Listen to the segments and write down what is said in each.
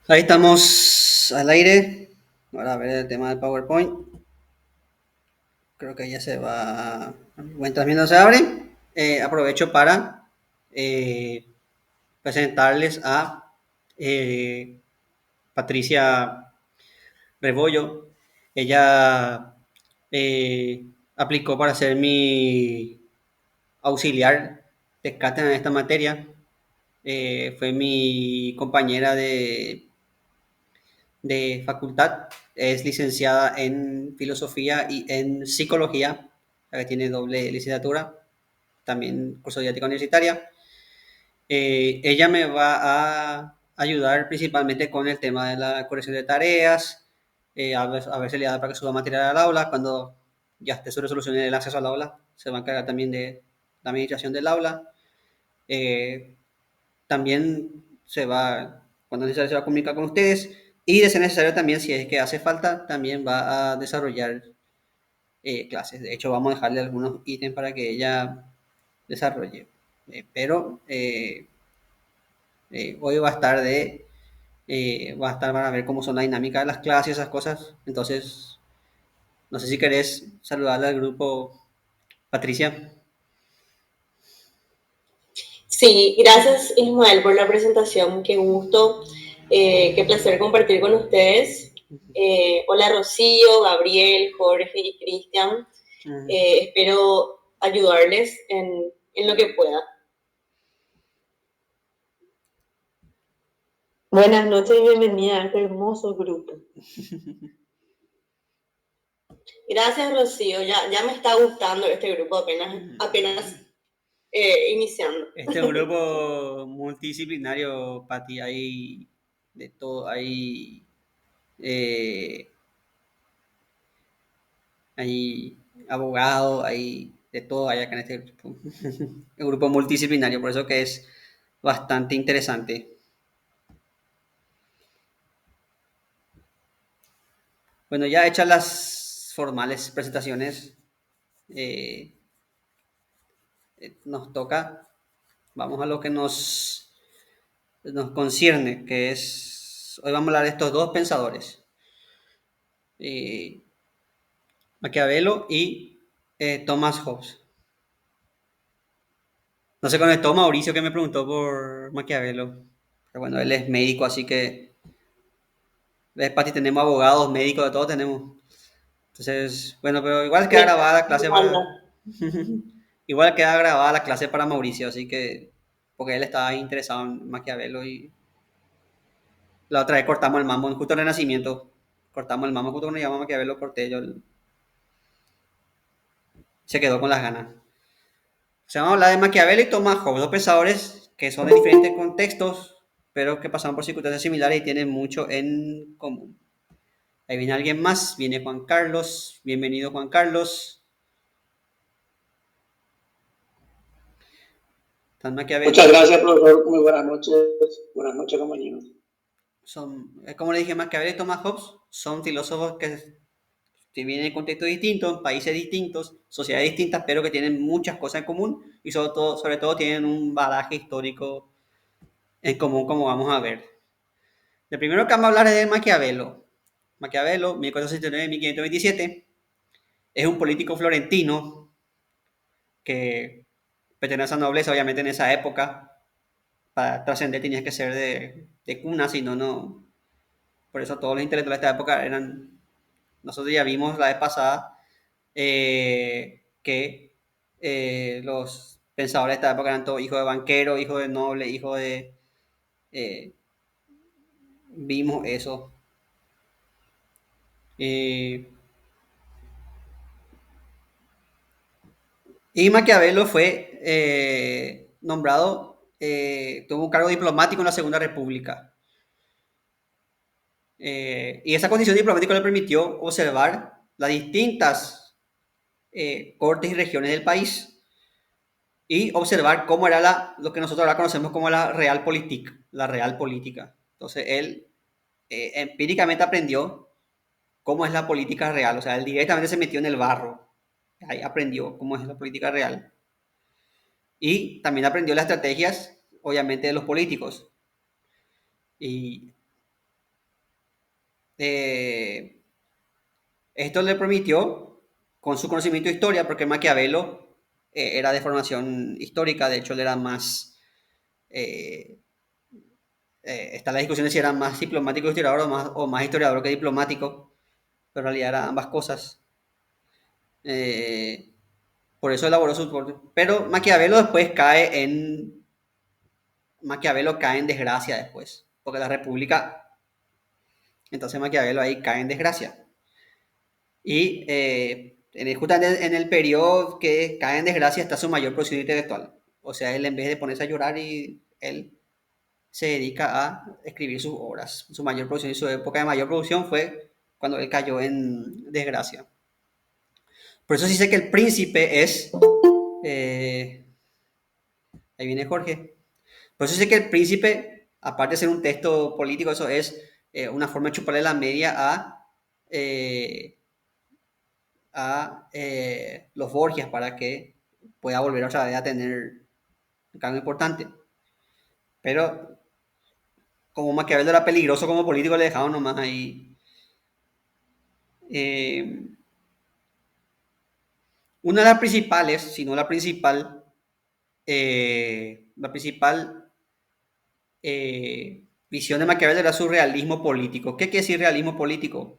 Ahí estamos al aire. Ahora a ver el tema del PowerPoint. Creo que ya se va. Mientras se abre, aprovecho para eh, presentarles a eh, Patricia Rebollo. Ella eh, aplicó para ser mi auxiliar de cátedra en esta materia. Fue mi compañera de facultad, es licenciada en filosofía y en psicología, la que tiene doble licenciatura, también curso de didáctica universitaria. Ella me va a ayudar principalmente con el tema de la corrección de tareas, a ver si le da para que suba material al aula, cuando ya esté su resolución el acceso al aula, se va a encargar también de la administración del aula. Eh, También cuando es necesario, se va a comunicar con ustedes y de ser necesario también, si es que hace falta, también va a desarrollar clases. De hecho, vamos a dejarle algunos ítems para que ella desarrolle. Pero hoy va a estar para ver cómo son la dinámica de las clases, esas cosas. Entonces, no sé si querés saludarle al grupo, Patricia. Sí, gracias Ismael por la presentación. Qué gusto, qué placer compartir con ustedes. Hola Rocío, Gabriel, Jorge y Cristian. Mm. Espero ayudarles en lo que pueda. Buenas noches y bienvenida a este hermoso grupo. Gracias Rocío, ya me está gustando este grupo apenas iniciando. Este es un grupo multidisciplinario, Pati. Hay de todo. Eh, hay abogados, hay de todo hay acá en este grupo. Un grupo multidisciplinario, por eso que es bastante interesante. Bueno, ya hechas las formales presentaciones, eh, nos toca, vamos a lo que nos concierne, que es, hoy vamos a hablar de estos dos pensadores, eh, Maquiavelo y Thomas Hobbes. No se conectó Mauricio que me preguntó por Maquiavelo. Pero bueno, él es médico, así que ves, Pati, tenemos abogados, médicos, de todo tenemos. Entonces, bueno, pero igual queda Me, grabada la me clase encanta. para. Igual queda grabada la clase para Mauricio, así que. Porque él estaba interesado en Maquiavelo y la otra vez cortamos el mambo, justo en el Renacimiento. Cortamos el mambo, justo cuando llamamos Maquiavelo, corté yo. Se quedó con las ganas. Se vamos a hablar de Maquiavelo y Thomas Hobbes, dos pensadores que son de diferentes contextos, pero que pasaron por circunstancias similares y tienen mucho en común. Ahí viene alguien más, viene Juan Carlos. Bienvenido, Juan Carlos. Están Muchas Maquiavelo. gracias, profesor. Muy buenas noches. Buenas noches, compañeros. Como le dije, Maquiavelo y Thomas Hobbes son filósofos que vienen en contextos distintos, en países distintos, sociedades distintas, pero que tienen muchas cosas en común y sobre todo tienen un bagaje histórico en común, como vamos a ver. El primero que vamos a hablar es de Maquiavelo. Maquiavelo, 1469-1527, es un político florentino que pertenece a esa nobleza, obviamente en esa época. Para trascender tenías que ser de cuna, si no, no. Por eso todos los intelectuales de esta época eran. Nosotros ya vimos la vez pasada que los pensadores de esta época eran todos hijos de banqueros, hijos de nobles, hijos de. eh, Vimos eso. Eh, y Maquiavelo fue nombrado, tuvo un cargo diplomático en la Segunda República. Y esa condición diplomática le permitió observar las distintas cortes y regiones del país y observar cómo era lo que nosotros ahora conocemos como la realpolitik, la real política. Entonces él empíricamente aprendió cómo es la política real, o sea, él directamente se metió en el barro, ahí aprendió cómo es la política real. Y también aprendió las estrategias, obviamente, de los políticos. Y esto le permitió, con su conocimiento de historia, porque Maquiavelo era de formación histórica, de hecho él era más... está la discusión de si era más diplomático historiador o más historiador que diplomático, pero en realidad eran ambas cosas. Eh, por eso elaboró su... Pero Maquiavelo cae en desgracia después, porque la República... Entonces Maquiavelo ahí cae en desgracia. Y justamente en el periodo que cae en desgracia está su mayor producción intelectual. O sea, él en vez de ponerse a llorar, él se dedica a escribir sus obras. Su mayor producción y su época de mayor producción fue cuando él cayó en desgracia. Por eso sí sé que El Príncipe es... ahí viene Jorge. Por eso sé que El Príncipe, aparte de ser un texto político, eso es una forma de chuparle la media a los Borgias para que pueda volver otra vez a tener un cambio importante. Pero como Maquiavelo era peligroso como político, le dejaron nomás ahí. Una de las principales, si no la principal visión de Maquiavelo era su realismo político. ¿Qué quiere decir realismo político?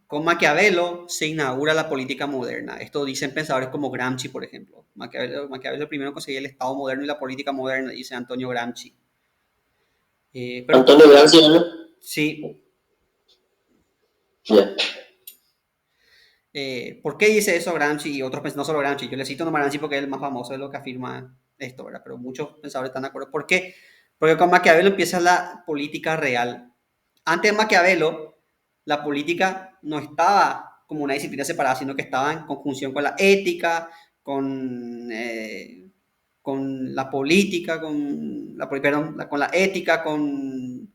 Con Maquiavelo se inaugura la política moderna. Esto dicen pensadores como Gramsci, por ejemplo. Maquiavelo primero conseguía el Estado moderno y la política moderna, dice Antonio Gramsci. Antonio Gramsci, ¿no? Sí. Yeah. ¿Por qué dice eso Gramsci y otros pensadores? No solo Gramsci, yo le cito nomás Gramsci porque es el más famoso de lo que afirma esto, ¿verdad? Pero muchos pensadores están de acuerdo. ¿Por qué? Porque con Maquiavelo empieza la política real. Antes de Maquiavelo, la política no estaba como una disciplina separada, sino que estaba en conjunción con la ética, con la política, con la ética, con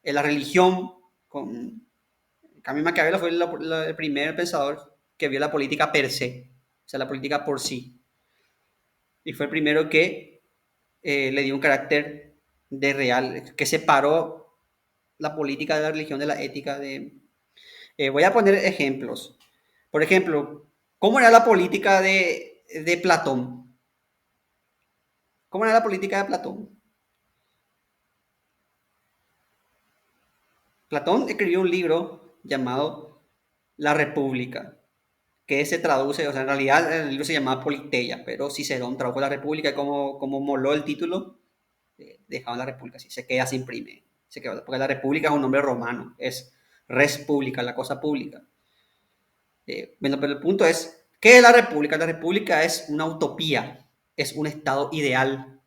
la religión. En cambio, Maquiavelo fue el primer pensador que vio la política per se, o sea, la política por sí. Y fue el primero que le dio un carácter de real, que separó la política de la religión, de la ética. Voy a poner ejemplos. Por ejemplo, ¿cómo era la política de Platón? ¿Cómo era la política de Platón? Platón escribió un libro llamado La República, que se traduce, o sea, en realidad el libro se llamaba Politeia, pero Cicerón tradujo La República y como moló el título, dejaban La República así, se queda, se imprime, se queda, porque La República es un nombre romano, es res pública, la cosa pública. Bueno, pero el punto es, ¿qué es la República? La República es una utopía, es un estado ideal,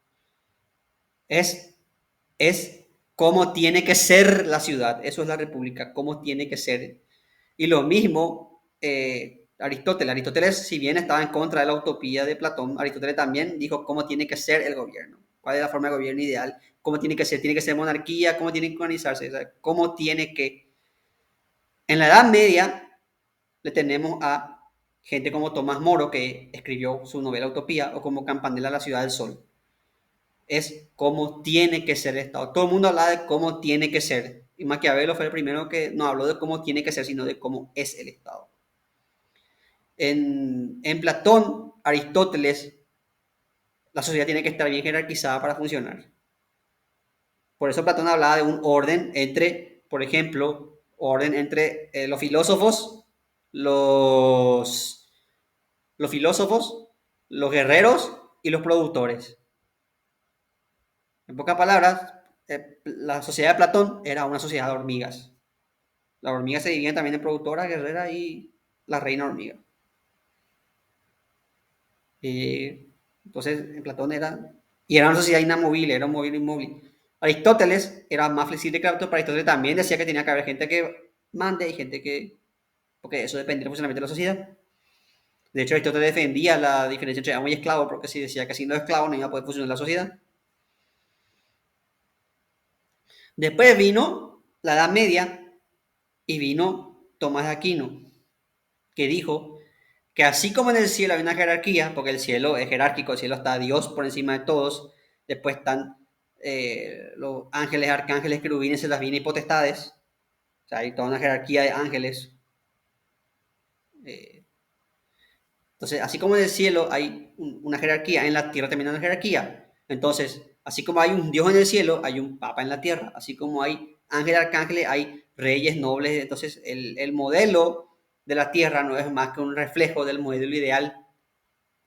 es cómo tiene que ser la ciudad, eso es la República, cómo tiene que ser. Y lo mismo Aristóteles, si bien estaba en contra de la utopía de Platón, Aristóteles también dijo cómo tiene que ser el gobierno, cuál es la forma de gobierno ideal, cómo tiene que ser monarquía, cómo tiene que organizarse, o sea, cómo tiene que... En la Edad Media le tenemos a gente como Tomás Moro, que escribió su novela Utopía, o como Campanella, La Ciudad del Sol. Es cómo tiene que ser el Estado. Todo el mundo habla de cómo tiene que ser. Y Maquiavelo fue el primero que no habló de cómo tiene que ser, sino de cómo es el Estado. En Platón, Aristóteles, la sociedad tiene que estar bien jerarquizada para funcionar. Por eso Platón hablaba de un orden entre, por ejemplo, orden entre los filósofos, los guerreros y los productores. En pocas palabras, la sociedad de Platón era una sociedad de hormigas. Las hormigas se dividían también en productora, guerrera y la reina hormiga. Entonces, en Platón era una sociedad inamovible, era un móvil inmóvil. Aristóteles era más flexible que Platón, pero Aristóteles también decía que tenía que haber gente que mande y gente que... porque eso depende del funcionamiento de la sociedad. De hecho, Aristóteles defendía la diferencia entre amo y esclavo, porque si decía que siendo esclavo no iba a poder funcionar la sociedad. Después vino la Edad Media y vino Tomás de Aquino, que dijo que así como en el cielo hay una jerarquía, porque el cielo es jerárquico, el cielo está Dios por encima de todos, después están los ángeles, arcángeles, querubines, serafines y potestades, sea, hay toda una jerarquía de ángeles. Entonces, así como en el cielo hay una jerarquía, en la tierra también hay una jerarquía. Entonces, así como hay un Dios en el cielo, hay un Papa en la tierra. Así como hay ángeles, arcángeles, hay reyes, nobles. Entonces, el modelo de la tierra no es más que un reflejo del modelo ideal,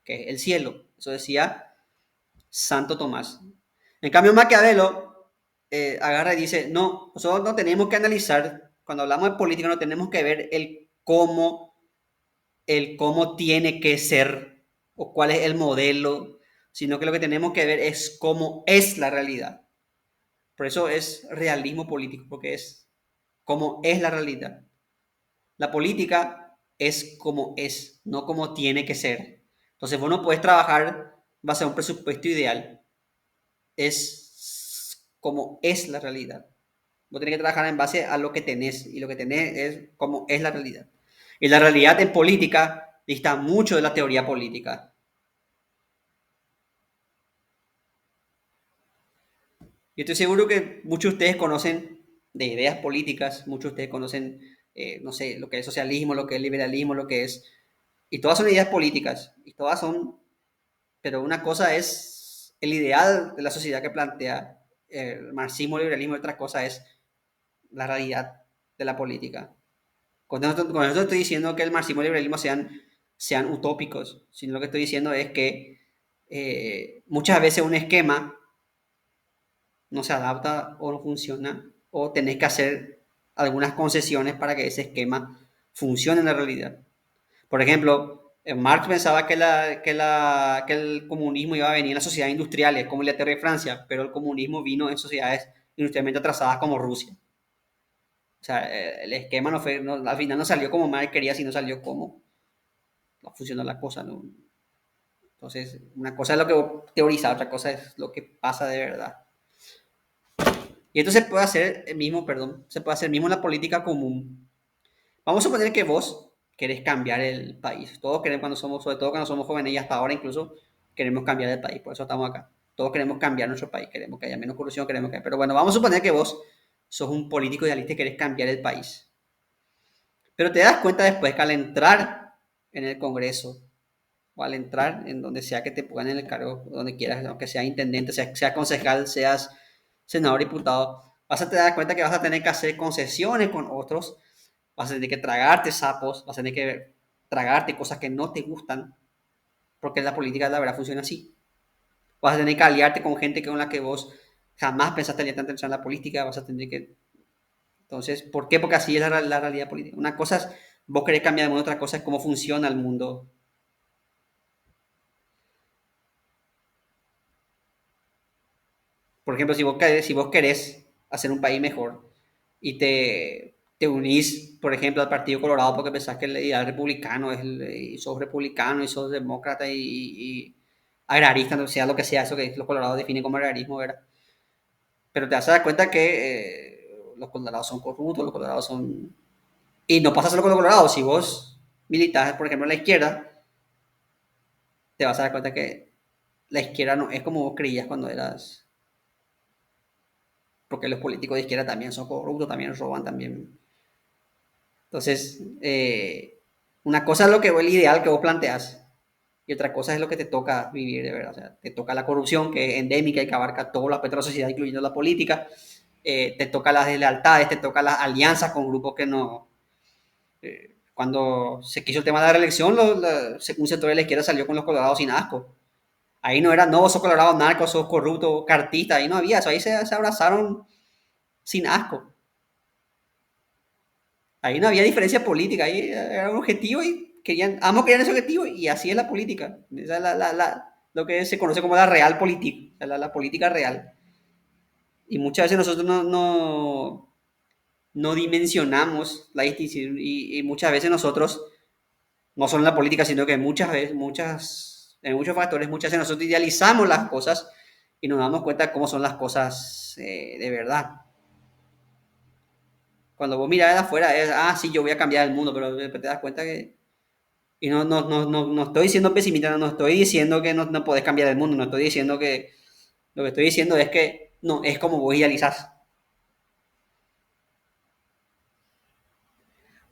que es el cielo. Eso decía Santo Tomás. En cambio, Maquiavelo agarra y dice, no, nosotros no tenemos que analizar, cuando hablamos de política, no tenemos que ver el cómo tiene que ser o cuál es el modelo, sino que lo que tenemos que ver es cómo es la realidad. Por eso es realismo político, porque es cómo es la realidad. La política es como es, no como tiene que ser. Entonces vos no puedes trabajar base a un presupuesto ideal. Es como es la realidad. Vos tenés que trabajar en base a lo que tenés, y lo que tenés es como es la realidad. Y la realidad en política dista mucho de la teoría política. Yo estoy seguro que muchos de ustedes conocen de ideas políticas, muchos de ustedes conocen, no sé, lo que es socialismo, lo que es liberalismo, lo que es... Y todas son ideas políticas, y todas son... Pero una cosa es el ideal de la sociedad que plantea el marxismo, el liberalismo, y otra cosa es la realidad de la política. Con esto estoy diciendo que el marxismo y el liberalismo sean utópicos, sino lo que estoy diciendo es que muchas veces un esquema no se adapta o no funciona, o tenés que hacer algunas concesiones para que ese esquema funcione en la realidad. Por ejemplo, Marx pensaba que el comunismo iba a venir en las sociedades industriales, como Inglaterra y Francia, pero el comunismo vino en sociedades industrialmente atrasadas como Rusia. O sea, el esquema no fue, no, al final no salió como Marx quería, sino salió como no funcionó la cosa, ¿no? Entonces, una cosa es lo que teoriza, otra cosa es lo que pasa de verdad. Y esto se puede hacer mismo, perdón, se puede hacer mismo en la política común. Vamos a suponer que vos querés cambiar el país. Todos queremos cuando somos, sobre todo cuando somos jóvenes y hasta ahora incluso, queremos cambiar el país. Por eso estamos acá. Todos queremos cambiar nuestro país. Queremos que haya menos corrupción, queremos que... Pero bueno, vamos a suponer que vos sos un político idealista y querés cambiar el país. Pero te das cuenta después que al entrar en el Congreso o al entrar en donde sea que te pongan en el cargo, donde quieras, aunque sea intendente, sea concejal, seas senador, diputado, vas a te dar cuenta que vas a tener que hacer concesiones con otros, vas a tener que tragarte sapos, vas a tener que tragarte cosas que no te gustan, porque la política la verdad funciona así. Vas a tener que aliarte con gente con la que vos jamás pensaste aliarte antes de entrar en la política, vas a tener que... Entonces, ¿por qué? Porque así es la realidad política. Una cosa es vos querés cambiar el mundo, otra cosa es cómo funciona el mundo. Por ejemplo, si vos querés hacer un país mejor y te unís, por ejemplo, al Partido Colorado porque pensás que el ideal republicano es y sos republicano y sos demócrata y agrarista, no sea lo que sea, eso que los colorados definen como agrarismo, ¿verdad? Pero te vas a dar cuenta que los colorados son corruptos, los colorados son... Y no pasa solo con los colorados, si vos militas, por ejemplo, en la izquierda, te vas a dar cuenta que la izquierda no es como vos creías cuando eras... Porque los políticos de izquierda también son corruptos, también roban, también... Entonces, una cosa es lo que el ideal que vos planteas y otra cosa es lo que te toca vivir de verdad. O sea, te toca la corrupción que es endémica y que abarca todo el aspecto de la sociedad, incluyendo la política. Te toca las deslealtades, te toca las alianzas con grupos que no... cuando se quiso el tema de la reelección, un sector de la izquierda salió con los colorados sin asco. Ahí no era, no, vos sos colorado narco, sos corrupto, cartista, ahí no había eso, ahí se abrazaron sin asco. Ahí no había diferencia política, ahí era un objetivo y ambos querían ese objetivo y así es la política. Esa es lo que se conoce como la real política, la política real. Y muchas veces nosotros no dimensionamos la distinción y muchas veces nosotros, no solo en la política, sino que muchas veces, en muchos factores, muchas veces nosotros idealizamos las cosas y nos damos cuenta de cómo son las cosas de verdad. Cuando vos mirás de afuera es, sí, yo voy a cambiar el mundo, pero te das cuenta que... Y no estoy siendo pesimista, no estoy diciendo que no podés cambiar el mundo, no estoy diciendo que... Lo que estoy diciendo es que no, es como vos idealizás.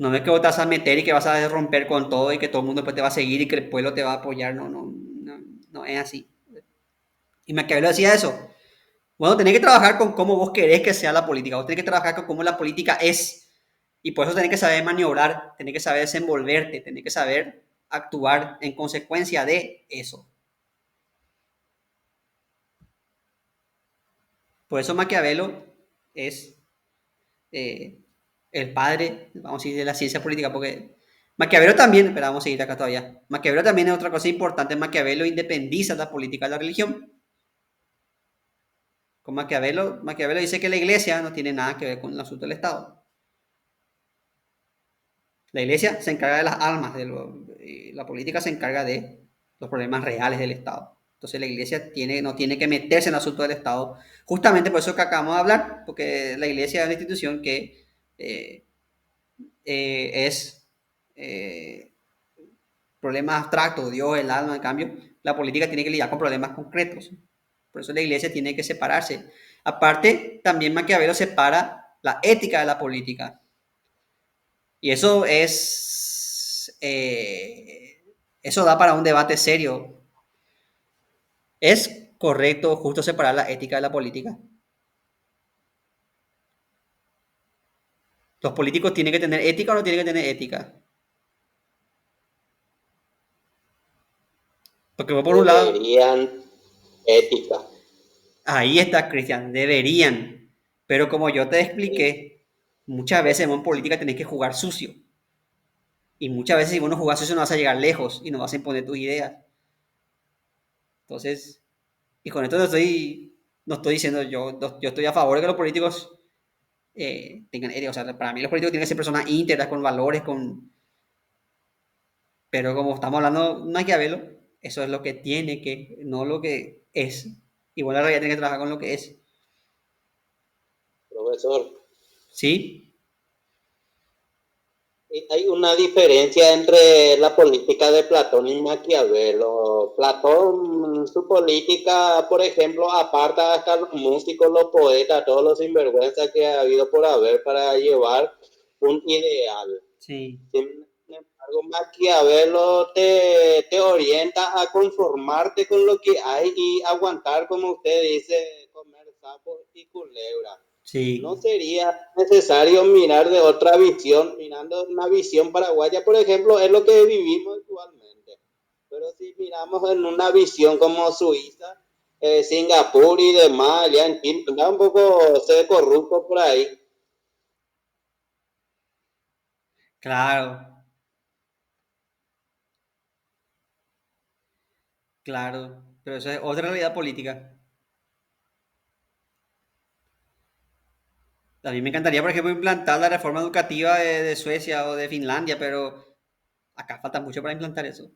No es que vos te vas a meter y que vas a romper con todo y que todo el mundo después te va a seguir y que el pueblo te va a apoyar. No es así. Y Maquiavelo decía eso. Bueno, tenés que trabajar con cómo vos querés que sea la política. Vos tenés que trabajar con cómo la política es. Y por eso tenés que saber maniobrar, tenés que saber desenvolverte, tenés que saber actuar en consecuencia de eso. Por eso Maquiavelo es el padre, vamos a decir, de la ciencia política, porque Maquiavelo también, pero vamos a seguir acá todavía. Maquiavelo también es otra cosa importante. Maquiavelo independiza la política de la religión. Con Maquiavelo dice que la iglesia no tiene nada que ver con el asunto del Estado. La iglesia se encarga de las almas, la política se encarga de los problemas reales del Estado. Entonces la iglesia no tiene que meterse en el asunto del Estado, justamente por eso que acabamos de hablar, porque la iglesia es una institución que eh, es problemas abstractos, Dios, el alma, en cambio, la política tiene que lidiar con problemas concretos. Por eso la iglesia tiene que separarse. Aparte, también Maquiavelo separa la ética de la política. Y eso da para un debate serio. ¿Es correcto o justo separar la ética de la política? ¿Los políticos tienen que tener ética o no tienen que tener ética? Porque por un lado, Deberían ética. ahí está Cristian, deberían. Pero como yo te expliqué, muchas veces en política tenés que jugar sucio. Y muchas veces si vos no jugás sucio no vas a llegar lejos y no vas a imponer tus ideas. Entonces, y con esto no estoy diciendo yo estoy a favor de que los políticos tengan ética. O sea, para mí los políticos tienen que ser personas íntegras, con valores, pero como estamos hablando de Maquiavelo, eso es lo que tiene que, no lo que es. Y bueno, la realidad tiene que trabajar con lo que es. Profesor, ¿Sí? hay una diferencia entre la política de Platón y Maquiavelo. Platón, su política, por ejemplo, aparta hasta los músicos, los poetas, todos los sinvergüenzas que ha habido por haber para llevar un ideal. Sí. Sin embargo, Maquiavelo te orienta a conformarte con lo que hay y aguantar, como usted dice, comer sapos y culebra. No Sí. sería necesario mirar de otra visión, mirando una visión paraguaya, por ejemplo, es lo que vivimos actualmente. Pero si miramos en una visión como Suiza, Singapur y demás, ya en China, ya un poco se ve corrupto por ahí. Claro, claro. Pero eso es otra realidad política. A mí me encantaría, por ejemplo, implantar la reforma educativa de Suecia o de Finlandia, pero acá falta mucho para implantar eso.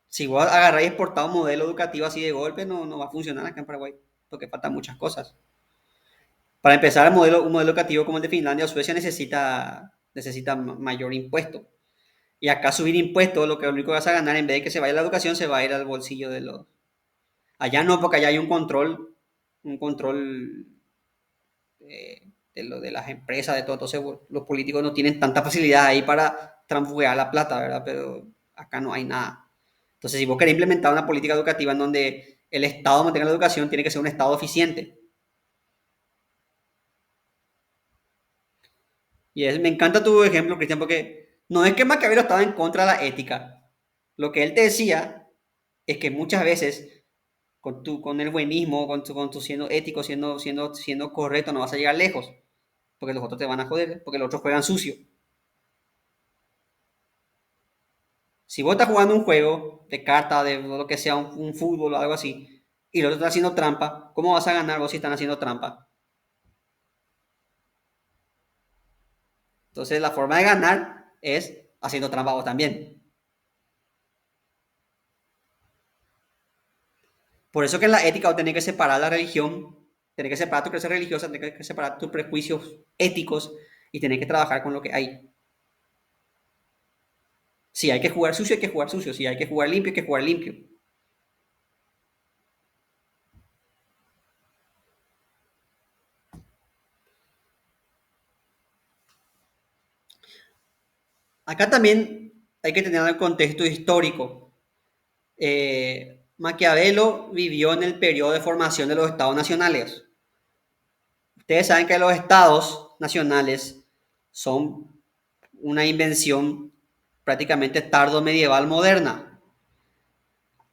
Si vos agarráis y exportás un modelo educativo así de golpe, no va a funcionar acá en Paraguay, porque faltan muchas cosas. Para empezar, un modelo educativo como el de Finlandia o Suecia necesita mayor impuesto. Y acá subir impuestos, lo único que vas a ganar, en vez de que se vaya a la educación, se va a ir al bolsillo de los... Allá no, porque allá hay un control de las empresas, de todo. Entonces, los políticos no tienen tanta facilidad ahí para transfugar la plata, ¿verdad? Pero acá no hay nada. Entonces, si vos querés implementar una política educativa en donde el Estado mantenga la educación, tiene que ser un Estado eficiente. Me encanta tu ejemplo, Cristian, porque no es que Maquiavelo estaba en contra de la ética. Lo que él te decía es que muchas veces con el buenismo, con tu siendo ético, siendo correcto, no vas a llegar lejos. Porque los otros te van a joder, porque los otros juegan sucio. Si vos estás jugando un juego de carta, de lo que sea, un fútbol o algo así, y los otros están haciendo trampa, ¿cómo vas a ganar vos si están haciendo trampa? Entonces la forma de ganar es haciendo trampa vos también. Por eso que en la ética vos tenés que separar la religión, tenés que separar tu creencia religiosa, tenés que separar tus prejuicios éticos y tenés que trabajar con lo que hay. Si hay que jugar sucio, hay que jugar sucio. Si hay que jugar limpio, hay que jugar limpio. Acá también hay que tener el contexto histórico. Maquiavelo vivió en el periodo de formación de los estados nacionales. Ustedes saben que los estados nacionales son una invención prácticamente tardo medieval moderna.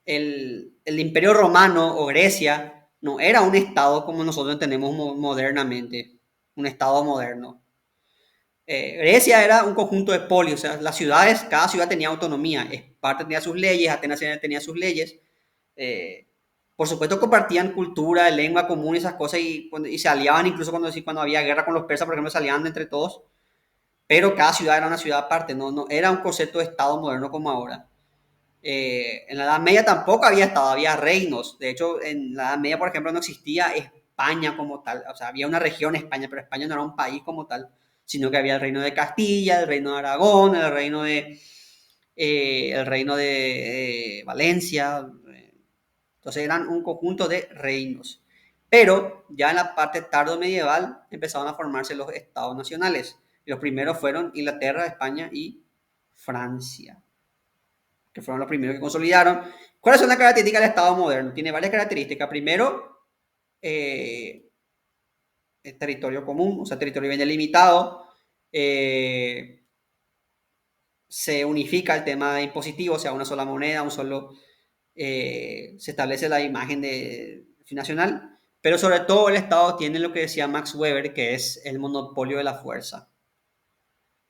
El Imperio Romano o Grecia no era un estado como nosotros tenemos modernamente, un estado moderno. Grecia era un conjunto de polis, o sea, las ciudades, cada ciudad tenía autonomía, Esparta tenía sus leyes, Atenas tenía sus leyes. Eh, por supuesto compartían cultura, lengua común y esas cosas y se aliaban incluso cuando había guerra con los persas, por ejemplo, se aliaban entre todos, pero cada ciudad era una ciudad aparte, no era un concepto de estado moderno como ahora. En la Edad Media tampoco había estado, había reinos. De hecho, en la Edad Media, por ejemplo, no existía España como tal. O sea, había una región España, pero España no era un país como tal, sino que había el reino de Castilla, el reino de Aragón, el reino de Valencia. Entonces eran un conjunto de reinos. Pero ya en la parte tardo medieval empezaron a formarse los estados nacionales. Y los primeros fueron Inglaterra, España y Francia, que fueron los primeros que consolidaron. ¿Cuáles son las características del Estado moderno? Tiene varias características. Primero, el territorio común, o sea, territorio bien delimitado. Se unifica el tema de impositivo, o sea, una sola moneda, se establece la imagen de nacional, pero sobre todo el Estado tiene lo que decía Max Weber, que es el monopolio de la fuerza.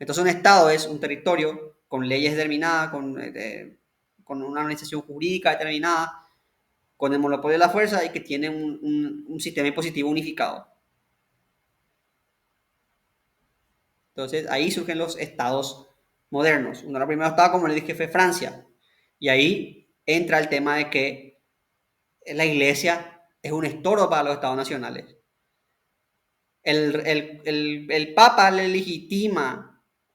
Entonces un Estado es un territorio con leyes determinadas, con una organización jurídica determinada, con el monopolio de la fuerza y que tiene un sistema impositivo unificado. Entonces ahí surgen los estados modernos. Uno de los primeros estados, como les dije, fue Francia. Y ahí entra el tema de que la iglesia es un estorbo para los estados nacionales. El Papa le legitima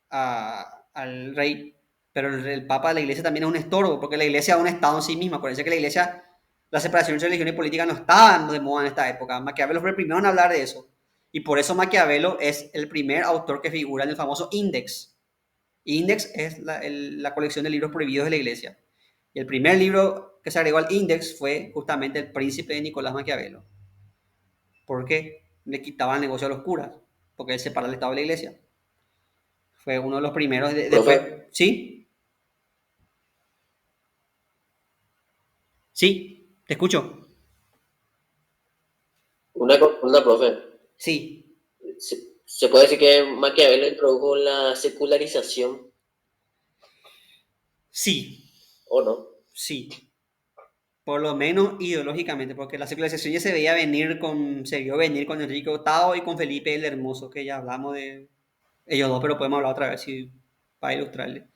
al rey, pero el Papa de la iglesia también es un estorbo, porque la iglesia es un estado en sí misma. Acuérdense que la iglesia, la separación entre religión y política no estaba de moda en esta época. Maquiavelo fue el primero en hablar de eso. Y por eso Maquiavelo es el primer autor que figura en el famoso Index. Index es la colección de libros prohibidos de la iglesia. Y el primer libro que se agregó al Index fue justamente El Príncipe de Nicolás Maquiavelo. Porque le quitaba el negocio a los curas, porque él separa el Estado de la iglesia. Fue uno de los primeros. Después, ¿sí? Sí, te escucho. Una consulta, profe. Sí. ¿Se puede decir que Maquiavelo introdujo la secularización Sí, o no? sí. Por lo menos ideológicamente, porque la secularización ya se vio venir con Enrique VIII y con Felipe el Hermoso, que ya hablamos de ellos dos, pero podemos hablar otra vez para ilustrarle.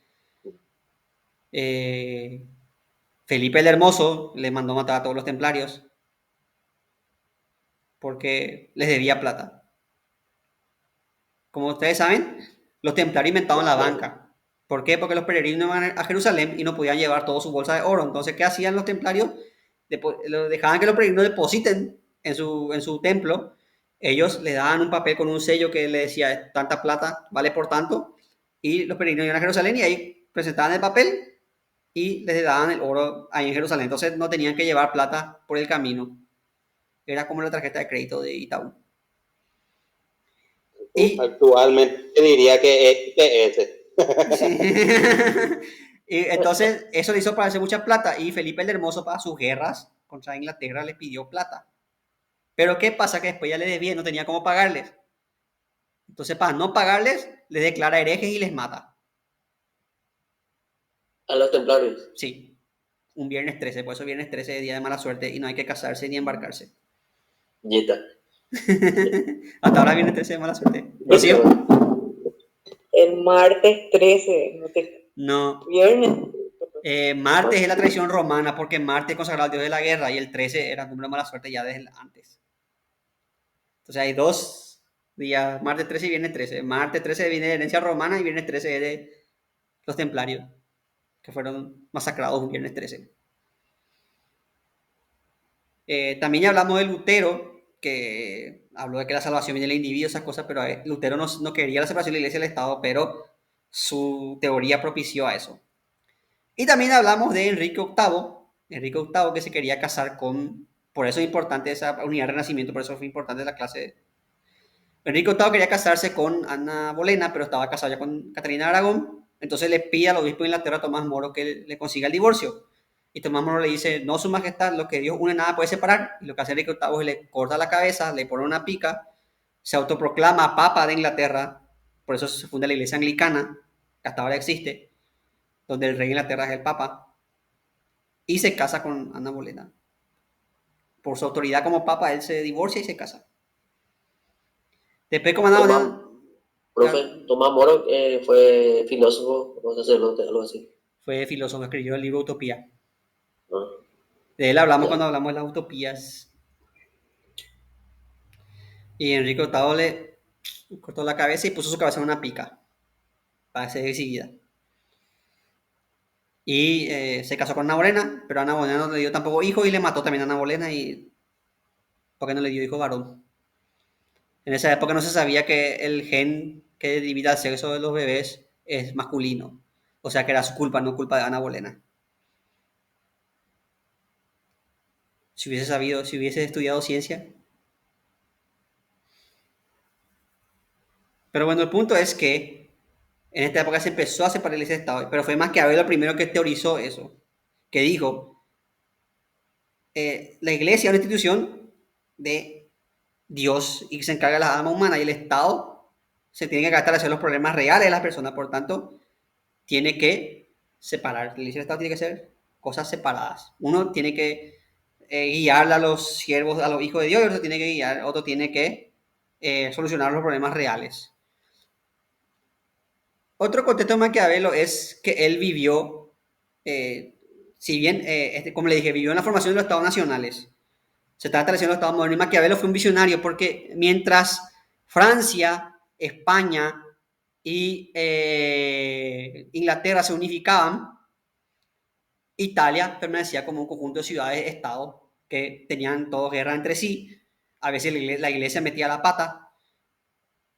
Felipe el Hermoso le mandó matar a todos los templarios porque les debía plata. Como ustedes saben, los templarios inventaban la banca. ¿Por qué? Porque los peregrinos iban a Jerusalén y no podían llevar toda su bolsa de oro. Entonces, ¿qué hacían los templarios? Dejaban que los peregrinos depositen en su templo. Ellos le daban un papel con un sello que le decía tanta plata vale por tanto. Y los peregrinos iban a Jerusalén y ahí presentaban el papel y les daban el oro ahí en Jerusalén. Entonces no tenían que llevar plata por el camino. Era como la tarjeta de crédito de Itaú. Y actualmente diría que es sí. Y entonces eso le hizo pagarse mucha plata y Felipe el Hermoso para sus guerras contra Inglaterra les pidió plata. Pero ¿qué pasa? Que después ya le debía, no tenía cómo pagarles. Entonces para no pagarles, les declara herejes y les mata. A los templarios. Sí, un viernes 13, por eso viernes 13 es día de mala suerte y no hay que casarse ni embarcarse. Yeta. Hasta ahora viernes 13 de mala suerte. ¿Rocío? El martes 13, No. Viernes. Marte es la tradición romana porque Marte es consagrado al dios de la guerra y el 13 era número de mala suerte ya desde antes. Entonces hay dos días, martes 13 y viernes 13. Martes 13 viene de herencia romana y viernes 13 es de los templarios, que fueron masacrados un viernes 13. También ya hablamos de Lutero, que habló de que la salvación viene del individuo, esas cosas, pero Lutero no quería la separación de la iglesia y del Estado, pero su teoría propició a eso. Y también hablamos de Enrique VIII que se quería casar con, por eso es importante esa unidad de renacimiento, por eso fue importante la clase. Enrique VIII quería casarse con Ana Bolena, pero estaba casado ya con Catalina de Aragón, entonces le pide al obispo de Inglaterra, Tomás Moro, que le consiga el divorcio. Y Tomás Moro le dice, no, su majestad, lo que Dios une nada puede separar. Y lo que hace Enrique VIII es le corta la cabeza, le pone una pica, se autoproclama papa de Inglaterra, por eso se funda la iglesia anglicana, que hasta ahora existe, donde el rey de Inglaterra es el papa, y se casa con Ana Bolena. Por su autoridad como papa, él se divorcia y se casa. Después, como Ana Bolena... Profe, Tomás Moro fue filósofo o sacerdote, algo así. Fue filósofo, escribió el libro Utopía. Ah, De él hablamos ya. cuando hablamos de las utopías. Y Enrique VIII le cortó la cabeza y puso su cabeza en una pica para ser exhibida. Y se casó con Ana Bolena, pero Ana Bolena no le dio tampoco hijos y le mató también a Ana Bolena y porque no le dio hijo varón. En esa época no se sabía que el gen que divide el sexo de los bebés es masculino. O sea que era su culpa, no culpa de Ana Bolena. Si hubiese sabido, si hubiese estudiado ciencia. Pero bueno, el punto es que en esta época se empezó a separar el Estado, pero fue Maquiavelo el primero que teorizó eso, que dijo, la iglesia es una institución de Dios y se encarga de las almas humanas y el Estado se tiene que encargar de hacer los problemas reales de las personas, por tanto, tiene que separar. La iglesia y el Estado tiene que ser cosas separadas. Uno tiene que guiar a los siervos, a los hijos de Dios, y otro tiene que guiar, otro tiene que solucionar los problemas reales. Otro contexto de Maquiavelo es que él vivió, si bien, como le dije, vivió en la formación de los estados nacionales. Se está estableciendo los estados modernos y Maquiavelo fue un visionario porque mientras Francia, España y Inglaterra se unificaban, Italia permanecía como un conjunto de ciudades-estados que tenían todos guerra entre sí. A veces la iglesia metía la pata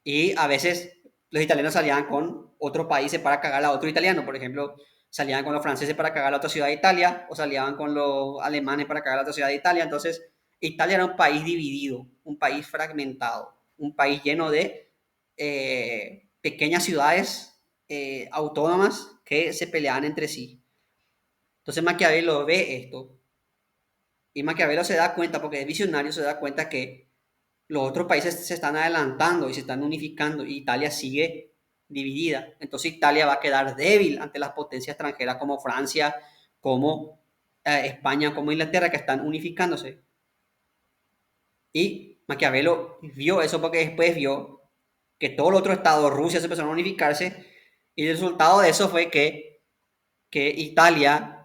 y a veces los italianos salían con otros países para cagar a otro italiano. Por ejemplo, salían con los franceses para cagar a otra ciudad de Italia o salían con los alemanes para cagar a otra ciudad de Italia. Entonces, Italia era un país dividido, un país fragmentado, un país lleno de pequeñas ciudades autónomas que se peleaban entre sí. Entonces Maquiavelo ve esto y Maquiavelo se da cuenta, porque es visionario, se da cuenta que los otros países se están adelantando y se están unificando y Italia sigue dividida. Entonces Italia va a quedar débil ante las potencias extranjeras como Francia, como España, como Inglaterra, que están unificándose. Y Maquiavelo vio eso porque después vio que todos los otros estados, Rusia, se empezaron a unificarse y el resultado de eso fue que Italia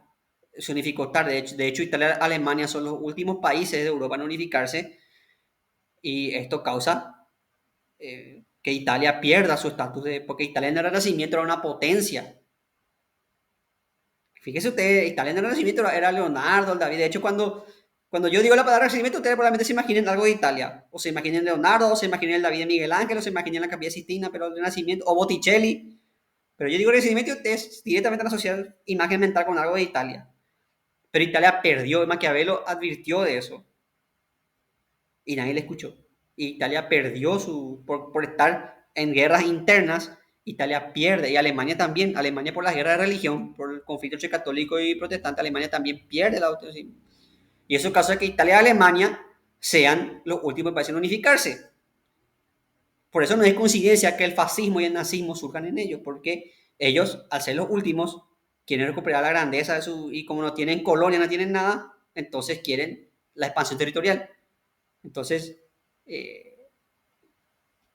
se unificó tarde. De hecho, Italia y Alemania son los últimos países de Europa en unificarse y esto causa que Italia pierda su estatus, porque Italia en el Renacimiento era una potencia. Fíjese usted, Italia en el Renacimiento era Leonardo, el David. De hecho, cuando yo digo la palabra Renacimiento, ustedes probablemente se imaginen algo de Italia. O se imaginen Leonardo, o se imaginen el David de Miguel Ángel, o se imaginen la Capilla Sistina, pero el Renacimiento, o Botticelli. Pero yo digo Renacimiento y ustedes directamente van a asociar imagen mental con algo de Italia. Pero Italia perdió, Maquiavelo advirtió de eso. Y nadie le escuchó. Italia perdió por estar en guerras internas, Italia pierde. Y Alemania también. Alemania por las guerras de religión, por el conflicto entre católico y protestante, Alemania también pierde la autonomía. Y eso causa que Italia y Alemania sean los últimos países en unificarse. Por eso no es coincidencia que el fascismo y el nazismo surjan en ellos, porque ellos, al ser los últimos, quieren recuperar la grandeza de y como no tienen colonia, no tienen nada, entonces quieren la expansión territorial. Entonces,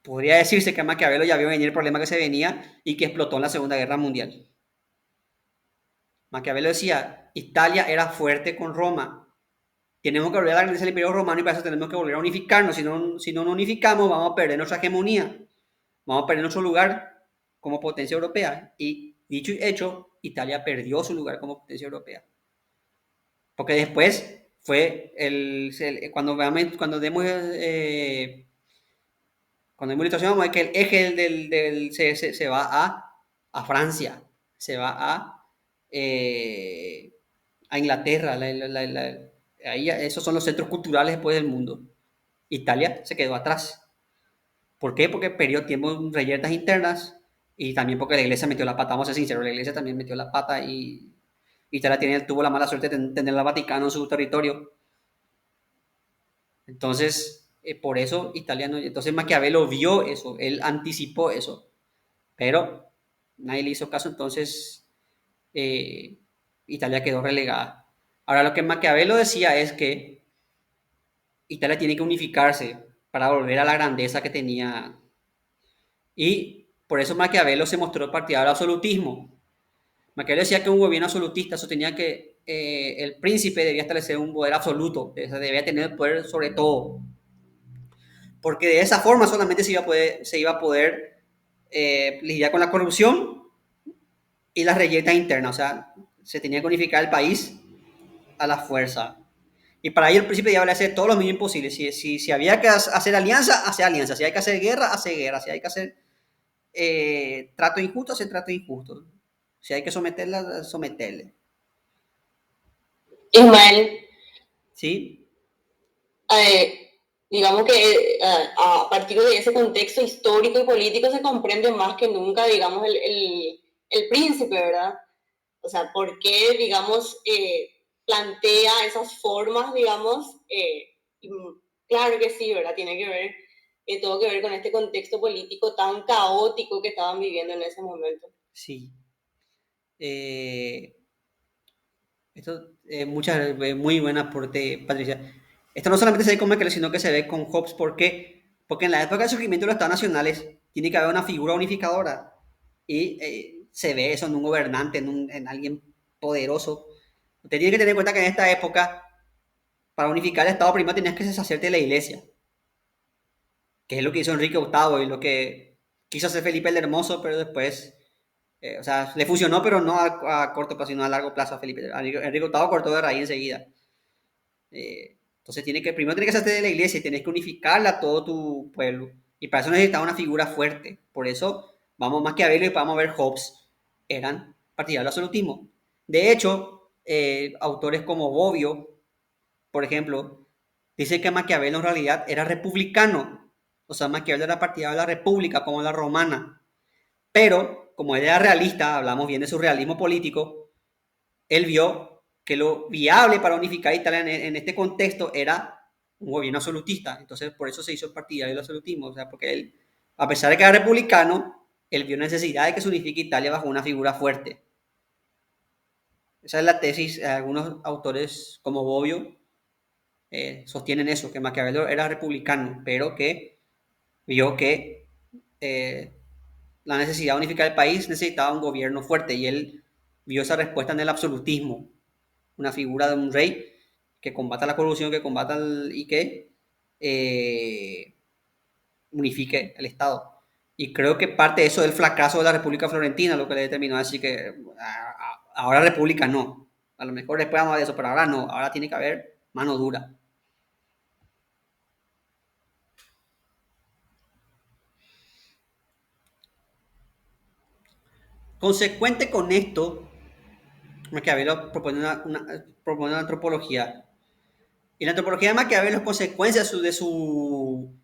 podría decirse que Maquiavelo ya vio venir el problema que se venía y que explotó en la Segunda Guerra Mundial. Maquiavelo decía, Italia era fuerte con Roma. Tenemos que volver a la grandeza del Imperio Romano y para eso tenemos que volver a unificarnos. Si no nos unificamos, vamos a perder nuestra hegemonía. Vamos a perder nuestro lugar como potencia europea. Y dicho y hecho, Italia perdió su lugar como potencia europea. Porque después fue cuando demos la ilustración, vamos a ver que el eje se va a a Francia, se va a Inglaterra, ahí esos son los centros culturales después del mundo. Italia se quedó atrás. ¿Por qué? Porque perdió tiempo en reyertas internas y también porque la iglesia metió la pata, vamos a ser sinceros, la iglesia también metió la pata y Italia tuvo la mala suerte de tener al Vaticano en su territorio. Entonces, por eso entonces Maquiavelo vio eso, él anticipó eso, pero nadie le hizo caso, entonces eh, Italia quedó relegada. Ahora, lo que Maquiavelo decía es que Italia tiene que unificarse para volver a la grandeza que tenía. Y por eso Maquiavelo se mostró partidario del absolutismo. Maquiavelo decía que un gobierno absolutista sostenía que el príncipe debía establecer un poder absoluto, debía tener el poder sobre todo. Porque de esa forma solamente se iba a poder lidiar con la corrupción y las reyertas internas. O sea, se tenía que unificar el país a la fuerza. Y para ello el príncipe debía hacer todo lo mismo imposible. Si había que hacer alianza, hacer alianza. Si hay que hacer guerra, hacer guerra. Si hay que hacer trato injusto, hacer trato injusto. Si hay que someterla, someterle. Ismael, ¿Sí? digamos que a partir de ese contexto histórico y político se comprende más que nunca, digamos, el príncipe, ¿verdad? O sea, ¿por qué, digamos, plantea esas formas, digamos? Claro que sí, ¿verdad? Tiene que ver, todo que ver con este contexto político tan caótico que estaban viviendo en ese momento. Sí. Esto muy buen aporte, Patricia. Esto no solamente se ve con Maquiavelo, sino que se ve con Hobbes. ¿Por qué? Porque en la época del surgimiento de los estados nacionales tiene que haber una figura unificadora. Y se ve eso en un gobernante, en alguien poderoso. Usted tiene que tener en cuenta que en esta época, para unificar el Estado, primero tenías que deshacerte de la iglesia. Que es lo que hizo Enrique VIII y lo que quiso hacer Felipe el Hermoso, pero después o sea, le funcionó, pero no a corto plazo, sino a largo plazo a Felipe. Enrique VIII cortó de raíz enseguida. Entonces primero tienes que hacerte de la iglesia y tienes que unificarla a todo tu pueblo. Y para eso necesitaba una figura fuerte. Por eso vamos Maquiavelo y vamos a ver Hobbes. Eran partidarios del absolutismo. De hecho, autores como Bobbio, por ejemplo, dice que Maquiavelo en realidad era republicano. O sea, Maquiavelo era partidario de la república como la romana. Pero, como él era realista, hablamos bien de su realismo político, él vio que lo viable para unificar Italia en este contexto era un gobierno absolutista. Entonces, por eso se hizo el partidario del absolutismo. O sea, porque él, a pesar de que era republicano, él vio necesidad de que se unifique Italia bajo una figura fuerte. Esa es la tesis. Algunos autores, como Bobbio, sostienen eso, que Maquiavelo era republicano, pero que vio que la necesidad de unificar el país necesitaba un gobierno fuerte y él vio esa respuesta en el absolutismo, una figura de un rey que combata la corrupción, que combata y que unifique el Estado. Y creo que parte de eso del fracaso de la República Florentina, lo que le determinó a decir que ahora República no. A lo mejor después vamos a ver eso, pero ahora no, ahora tiene que haber mano dura. Consecuente con esto, Maquiavelo propone una antropología. Y la antropología de Maquiavelo es consecuencia de su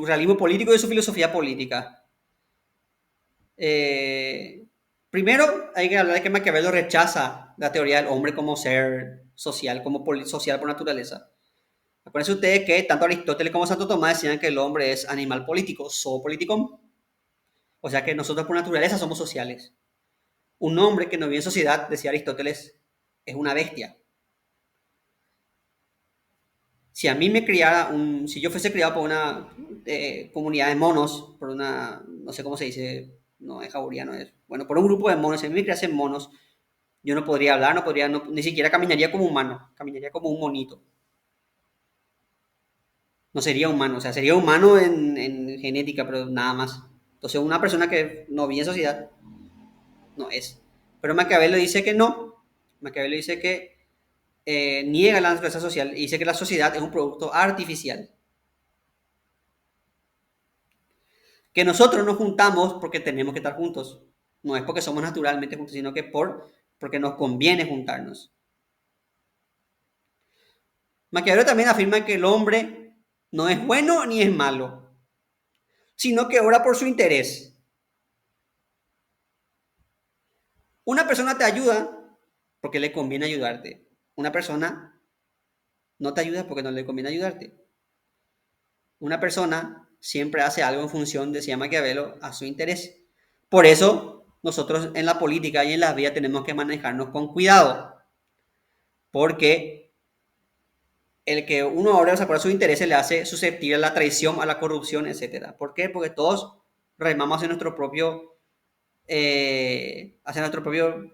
realismo político y de su filosofía política. Primero, hay que hablar de que Maquiavelo rechaza la teoría del hombre como ser social, como social por naturaleza. Acuérdense ustedes que tanto Aristóteles como Santo Tomás decían que el hombre es animal político, zoopolítico. O sea que nosotros por naturaleza somos sociales. Un hombre que no vive en sociedad, decía Aristóteles, es una bestia. Si a mí me criara si yo fuese criado por una comunidad de monos, por una, no sé cómo se dice, no es jauría, no es, bueno, por un grupo de monos, si a mí me criasen monos, yo no podría hablar, ni siquiera caminaría como humano, caminaría como un monito. No sería humano, o sea, sería humano en genética, pero nada más. Entonces, una persona que no vive en sociedad, no es. Pero Maquiavelo dice que no. Maquiavelo dice que niega la naturaleza social y dice que la sociedad es un producto artificial. que nosotros nos juntamos porque tenemos que estar juntos. No es porque somos naturalmente juntos, sino que porque nos conviene juntarnos. Maquiavelo también afirma que el hombre no es bueno ni es malo, sino que obra por su interés. Una persona te ayuda porque le conviene ayudarte. Una persona no te ayuda porque no le conviene ayudarte. Una persona siempre hace algo en función, decía Maquiavelo, a su interés. Por eso nosotros en la política y en la vida tenemos que manejarnos con cuidado, porque el que uno obra por sus intereses le hace susceptible a la traición, a la corrupción, etc. ¿Por qué? Porque todos remamos hacia nuestro propio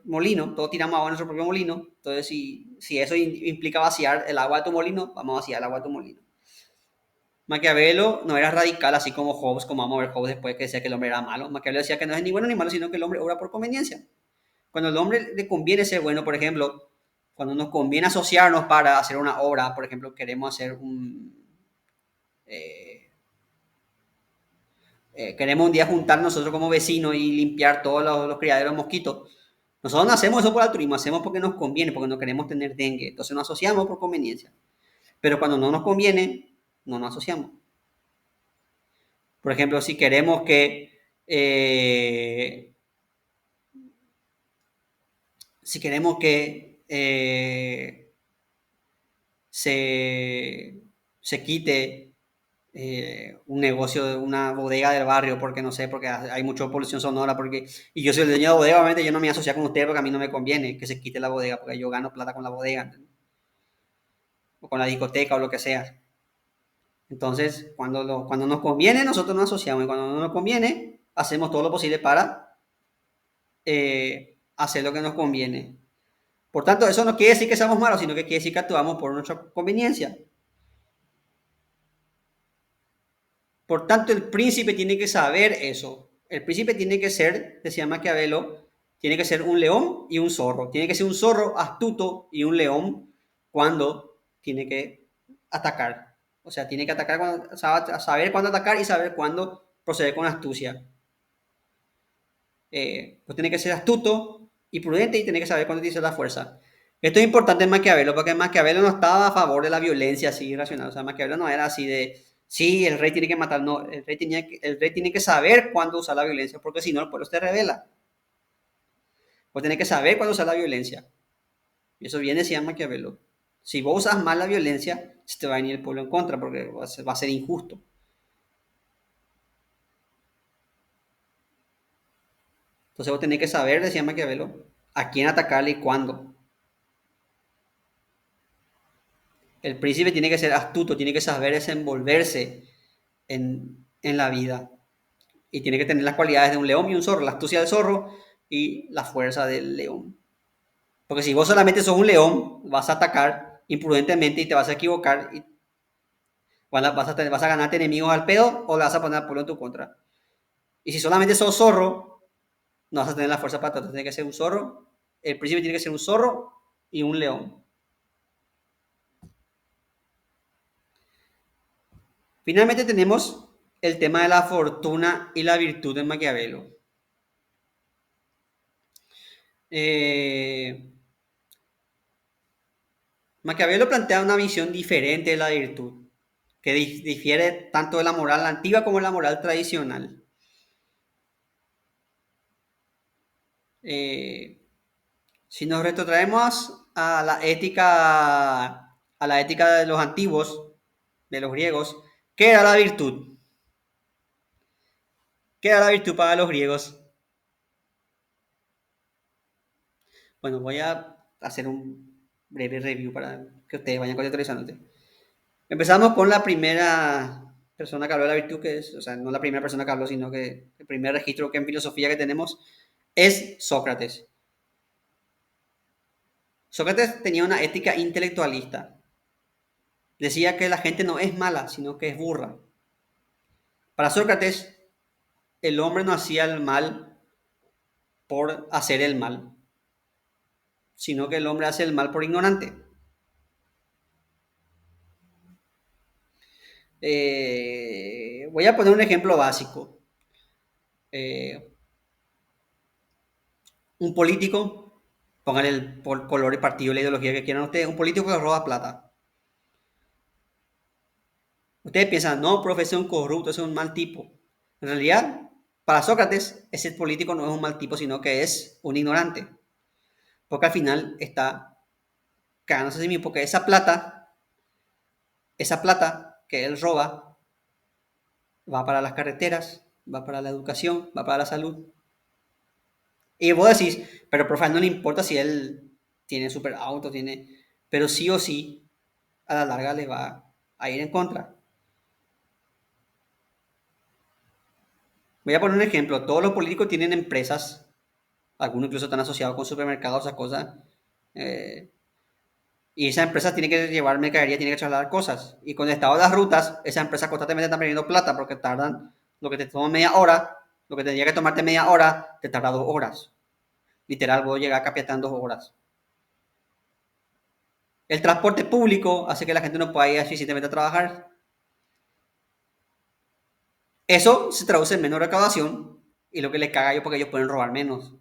molino, todos tiramos agua en nuestro propio molino. Entonces, si eso implica vaciar el agua de tu molino, vamos a vaciar el agua de tu molino. Maquiavelo no era radical, así como Hobbes, como vamos a ver Hobbes después, que decía que el hombre era malo. Maquiavelo decía que no es ni bueno ni malo, sino que el hombre obra por conveniencia. Cuando al hombre le conviene ser bueno, por ejemplo, cuando nos conviene asociarnos para hacer una obra, por ejemplo, queremos hacer queremos un día juntar nosotros como vecinos y limpiar todos los criaderos de mosquitos. Nosotros no hacemos eso por altruismo, hacemos porque nos conviene, porque no queremos tener dengue. Entonces nos asociamos por conveniencia. Pero cuando no nos conviene, no nos asociamos. Por ejemplo, si queremos que se quite un negocio de una bodega del barrio, porque no sé, porque hay mucha polución sonora, y yo soy el dueño de la bodega, obviamente yo no me voy a asociar con usted porque a mí no me conviene que se quite la bodega, porque yo gano plata con la bodega, o con la discoteca o lo que sea. Entonces, cuando nos conviene, nosotros nos asociamos, y cuando no nos conviene, hacemos todo lo posible para hacer lo que nos conviene. Por tanto, eso no quiere decir que seamos malos, sino que quiere decir que actuamos por nuestra conveniencia. Por tanto, el príncipe tiene que saber eso. El príncipe tiene que ser, decía Maquiavelo, tiene que ser un león y un zorro. Tiene que ser un zorro astuto y un león cuando tiene que atacar. O sea, tiene que atacar, saber cuándo atacar y saber cuándo proceder con astucia. Pues tiene que ser astuto y prudente y tiene que saber cuándo utilizar la fuerza. Esto es importante en Maquiavelo, porque Maquiavelo no estaba a favor de la violencia así irracional. O sea, Maquiavelo no era así de, sí, el rey tiene que matar. No, el rey tiene que saber cuándo usar la violencia, porque si no, el pueblo se revela. Pues tiene que saber cuándo usar la violencia. Y eso viene, decía Maquiavelo. Si vos usas mal la violencia, se te va a venir el pueblo en contra, porque va a ser injusto. Entonces vos tenés que saber, decía Maquiavelo, a quién atacarle y cuándo. El príncipe tiene que ser astuto, tiene que saber desenvolverse en la vida. Y tiene que tener las cualidades de un león y un zorro, la astucia del zorro y la fuerza del león. Porque si vos solamente sos un león, vas a atacar imprudentemente y te vas a equivocar y vas a ganarte enemigos al pedo o le vas a poner al pueblo en tu contra. Y si solamente sos zorro, no vas a tener la fuerza para tratar. Tiene que ser un zorro. El príncipe tiene que ser un zorro y un león. Finalmente tenemos el tema de la fortuna y la virtud de Maquiavelo. Maquiavelo plantea una visión diferente de la virtud, que difiere tanto de la moral antigua como de la moral tradicional. Si nos retrotraemos a la ética de los antiguos, de los griegos, ¿qué era la virtud? ¿Qué era la virtud para los griegos? Bueno, voy a hacer un breve review para que ustedes vayan contextualizándote. Empezamos con la primera persona que habló de la virtud, que es, o sea, no la primera persona que habló, sino que el primer registro que en filosofía que tenemos es Sócrates. Sócrates tenía una ética intelectualista. Decía que la gente no es mala, sino que es burra. Para Sócrates, el hombre no hacía el mal por hacer el mal, sino que el hombre hace el mal por ignorante. Voy a poner un ejemplo básico. un político, pongan el color, el partido, la ideología que quieran ustedes, un político que roba plata. Ustedes piensan, no, profe, ese es un corrupto, ese es un mal tipo. En realidad, para Sócrates, ese político no es un mal tipo, sino que es un ignorante. Porque al final está cagándose a sí mismo, porque esa plata que él roba, va para las carreteras, va para la educación, va para la salud. Y vos decís, pero profe, no le importa si él tiene super auto, pero sí o sí, a la larga le va a ir en contra. Voy a poner un ejemplo. Todos los políticos tienen empresas, algunos incluso están asociados con supermercados, esas cosas. eh, y esa empresa tiene que llevar mercadería, tiene que trasladar cosas. Y con el estado de las rutas, esa empresa constantemente está perdiendo plata porque tardan lo que te toma media hora, lo que tendría que tomarte media hora, te tarda 2 horas. Literal, voy a llegar a Capiatá en 2 horas. El transporte público hace que la gente no pueda ir eficientemente a trabajar. Eso se traduce en menos recaudación y lo que les caga a ellos porque ellos pueden robar menos.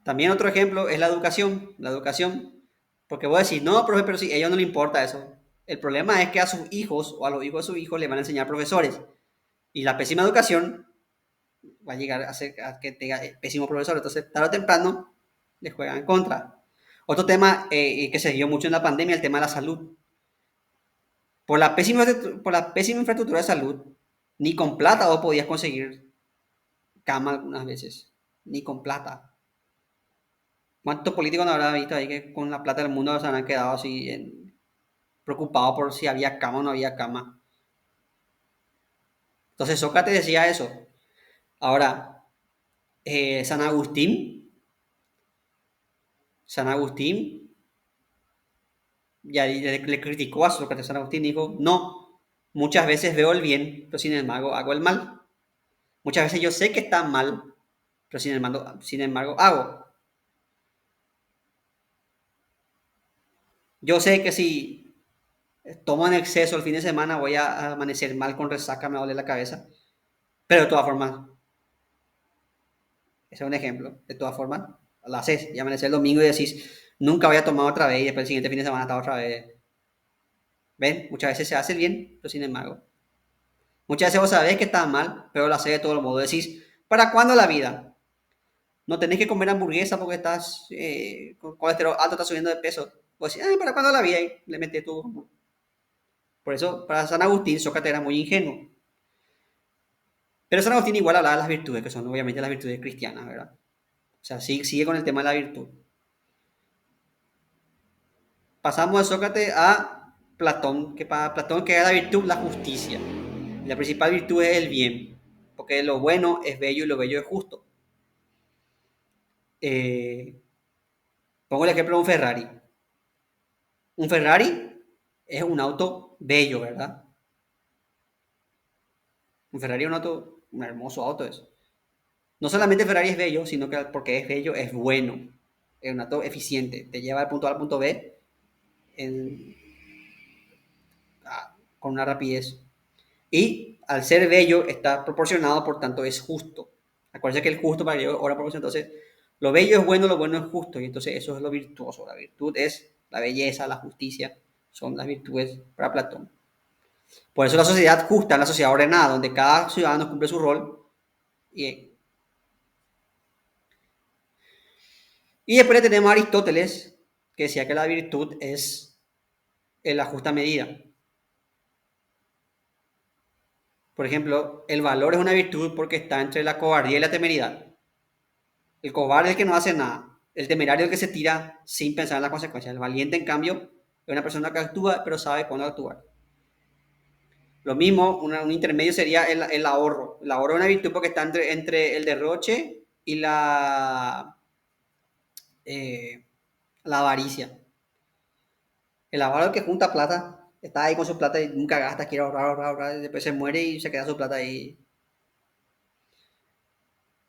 También otro ejemplo es la educación. La educación, porque vos decís, no, profe, pero si a ellos no les importa eso. El problema es que a sus hijos o a los hijos de sus hijos le van a enseñar profesores. Y la pésima educación va a llegar a hacer a que tenga pésimo profesor. Entonces, tarde o temprano, les juegan en contra. Otro tema que se dio mucho en la pandemia, el tema de la salud. Por la pésima infraestructura de salud, ni con plata vos podías conseguir cama algunas veces. Ni con plata. ¿Cuántos políticos no habrá visto ahí que con la plata del mundo se habrán quedado así preocupados por si había cama o no había cama? Entonces Sócrates decía eso. Ahora, San Agustín, ya le criticó a Sócrates. San Agustín dijo, no, muchas veces veo el bien, pero sin embargo hago el mal. Muchas veces yo sé que está mal, pero sin embargo hago. Yo sé que si tomo en exceso el fin de semana voy a amanecer mal con resaca, me va a doler la cabeza. Pero de todas formas, ese es un ejemplo. De todas formas, lo haces y amanecer el domingo y decís, nunca voy a tomar otra vez y después el siguiente fin de semana está otra vez. ¿Ven? Muchas veces se hace el bien, pero sin embargo. Muchas veces vos sabés que está mal, pero lo haces de todo modo. Decís, ¿para cuándo la vida? No tenés que comer hamburguesa porque estás con colesterol alto, estás subiendo de peso. Vos decís, ¿para cuándo la vida? Y le metes tu... Por eso, para San Agustín, Sócrates era muy ingenuo. Pero San Agustín igual hablaba de las virtudes, que son obviamente las virtudes cristianas, ¿verdad? O sea, sigue con el tema de la virtud. Pasamos de Sócrates a Platón, que para Platón que era la virtud la justicia. Y la principal virtud es el bien, porque lo bueno es bello y lo bello es justo. Pongo el ejemplo de un Ferrari. Un Ferrari es un auto bello, ¿verdad? Un Ferrari es un hermoso auto es. No solamente Ferrari es bello, sino que porque es bello es bueno. Es un auto eficiente. Te lleva del punto A al punto B en, con una rapidez. Y al ser bello está proporcionado, por tanto es justo. Acuérdense que el justo para Dios obra proporcionado. Entonces, lo bello es bueno, lo bueno es justo. Y entonces eso es lo virtuoso. La virtud es la belleza, la justicia. Son las virtudes para Platón. Por eso la sociedad justa es la sociedad ordenada, donde cada ciudadano cumple su rol. Y después tenemos a Aristóteles, que decía que la virtud es la justa medida. Por ejemplo, el valor es una virtud porque está entre la cobardía y la temeridad. El cobarde es el que no hace nada. El temerario es el que se tira sin pensar en las consecuencias. El valiente, en cambio, es una persona que actúa, pero sabe cuándo actuar. Lo mismo, un intermedio sería el ahorro. El ahorro es una virtud porque está entre el derroche y la avaricia. El avaro que junta plata, está ahí con su plata y nunca gasta, quiere ahorrar, y después se muere y se queda su plata ahí.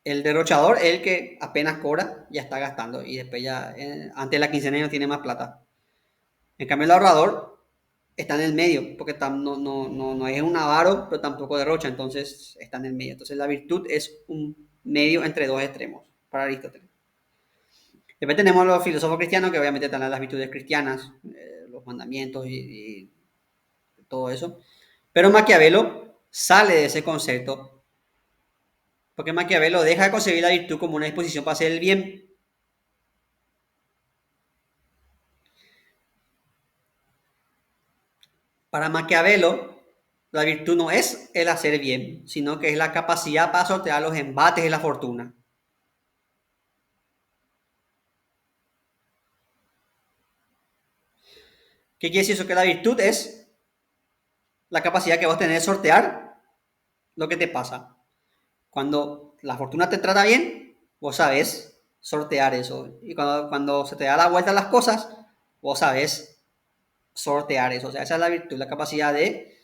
El derrochador es el que apenas cobra, ya está gastando y después ya, antes de la quincena ya no tiene más plata. En cambio, el ahorrador está en el medio, porque no es un avaro, pero tampoco derrocha, entonces está en el medio. Entonces la virtud es un medio entre dos extremos, para Aristóteles. Después tenemos los filósofos cristianos, que obviamente están las virtudes cristianas, los mandamientos y todo eso. Pero Maquiavelo sale de ese concepto, porque Maquiavelo deja de concebir la virtud como una disposición para hacer el bien. Para Maquiavelo, la virtud no es el hacer bien, sino que es la capacidad para sortear los embates de la fortuna. ¿Qué quiere decir eso? Que la virtud es la capacidad que vos tenés de sortear lo que te pasa. Cuando la fortuna te trata bien, vos sabés sortear eso. Y cuando se te da la vuelta a las cosas, vos sabés sortear eso. O sea, esa es la virtud, la capacidad de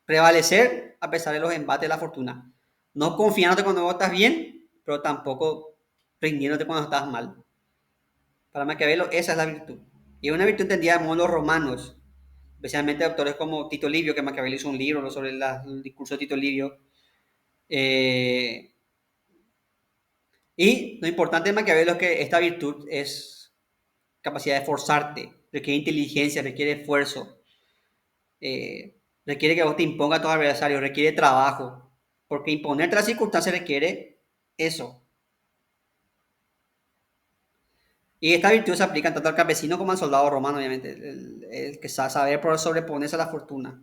prevalecer a pesar de los embates de la fortuna. No confiándote cuando vos estás bien, pero tampoco rindiéndote cuando estás mal. Para Maquiavelo, esa es la virtud. Y es una virtud entendida de modo los romanos, especialmente autores como Tito Livio, que Maquiavelo hizo un libro sobre el discurso de Tito Livio. Y lo importante de Maquiavelo es que esta virtud es capacidad de esforzarte, requiere inteligencia, requiere esfuerzo, requiere que vos te impongas a tus adversarios, requiere trabajo, porque imponerte las circunstancias requiere eso. Y esta virtud se aplica tanto al campesino como al soldado romano, obviamente, el que sabe sobreponerse a la fortuna.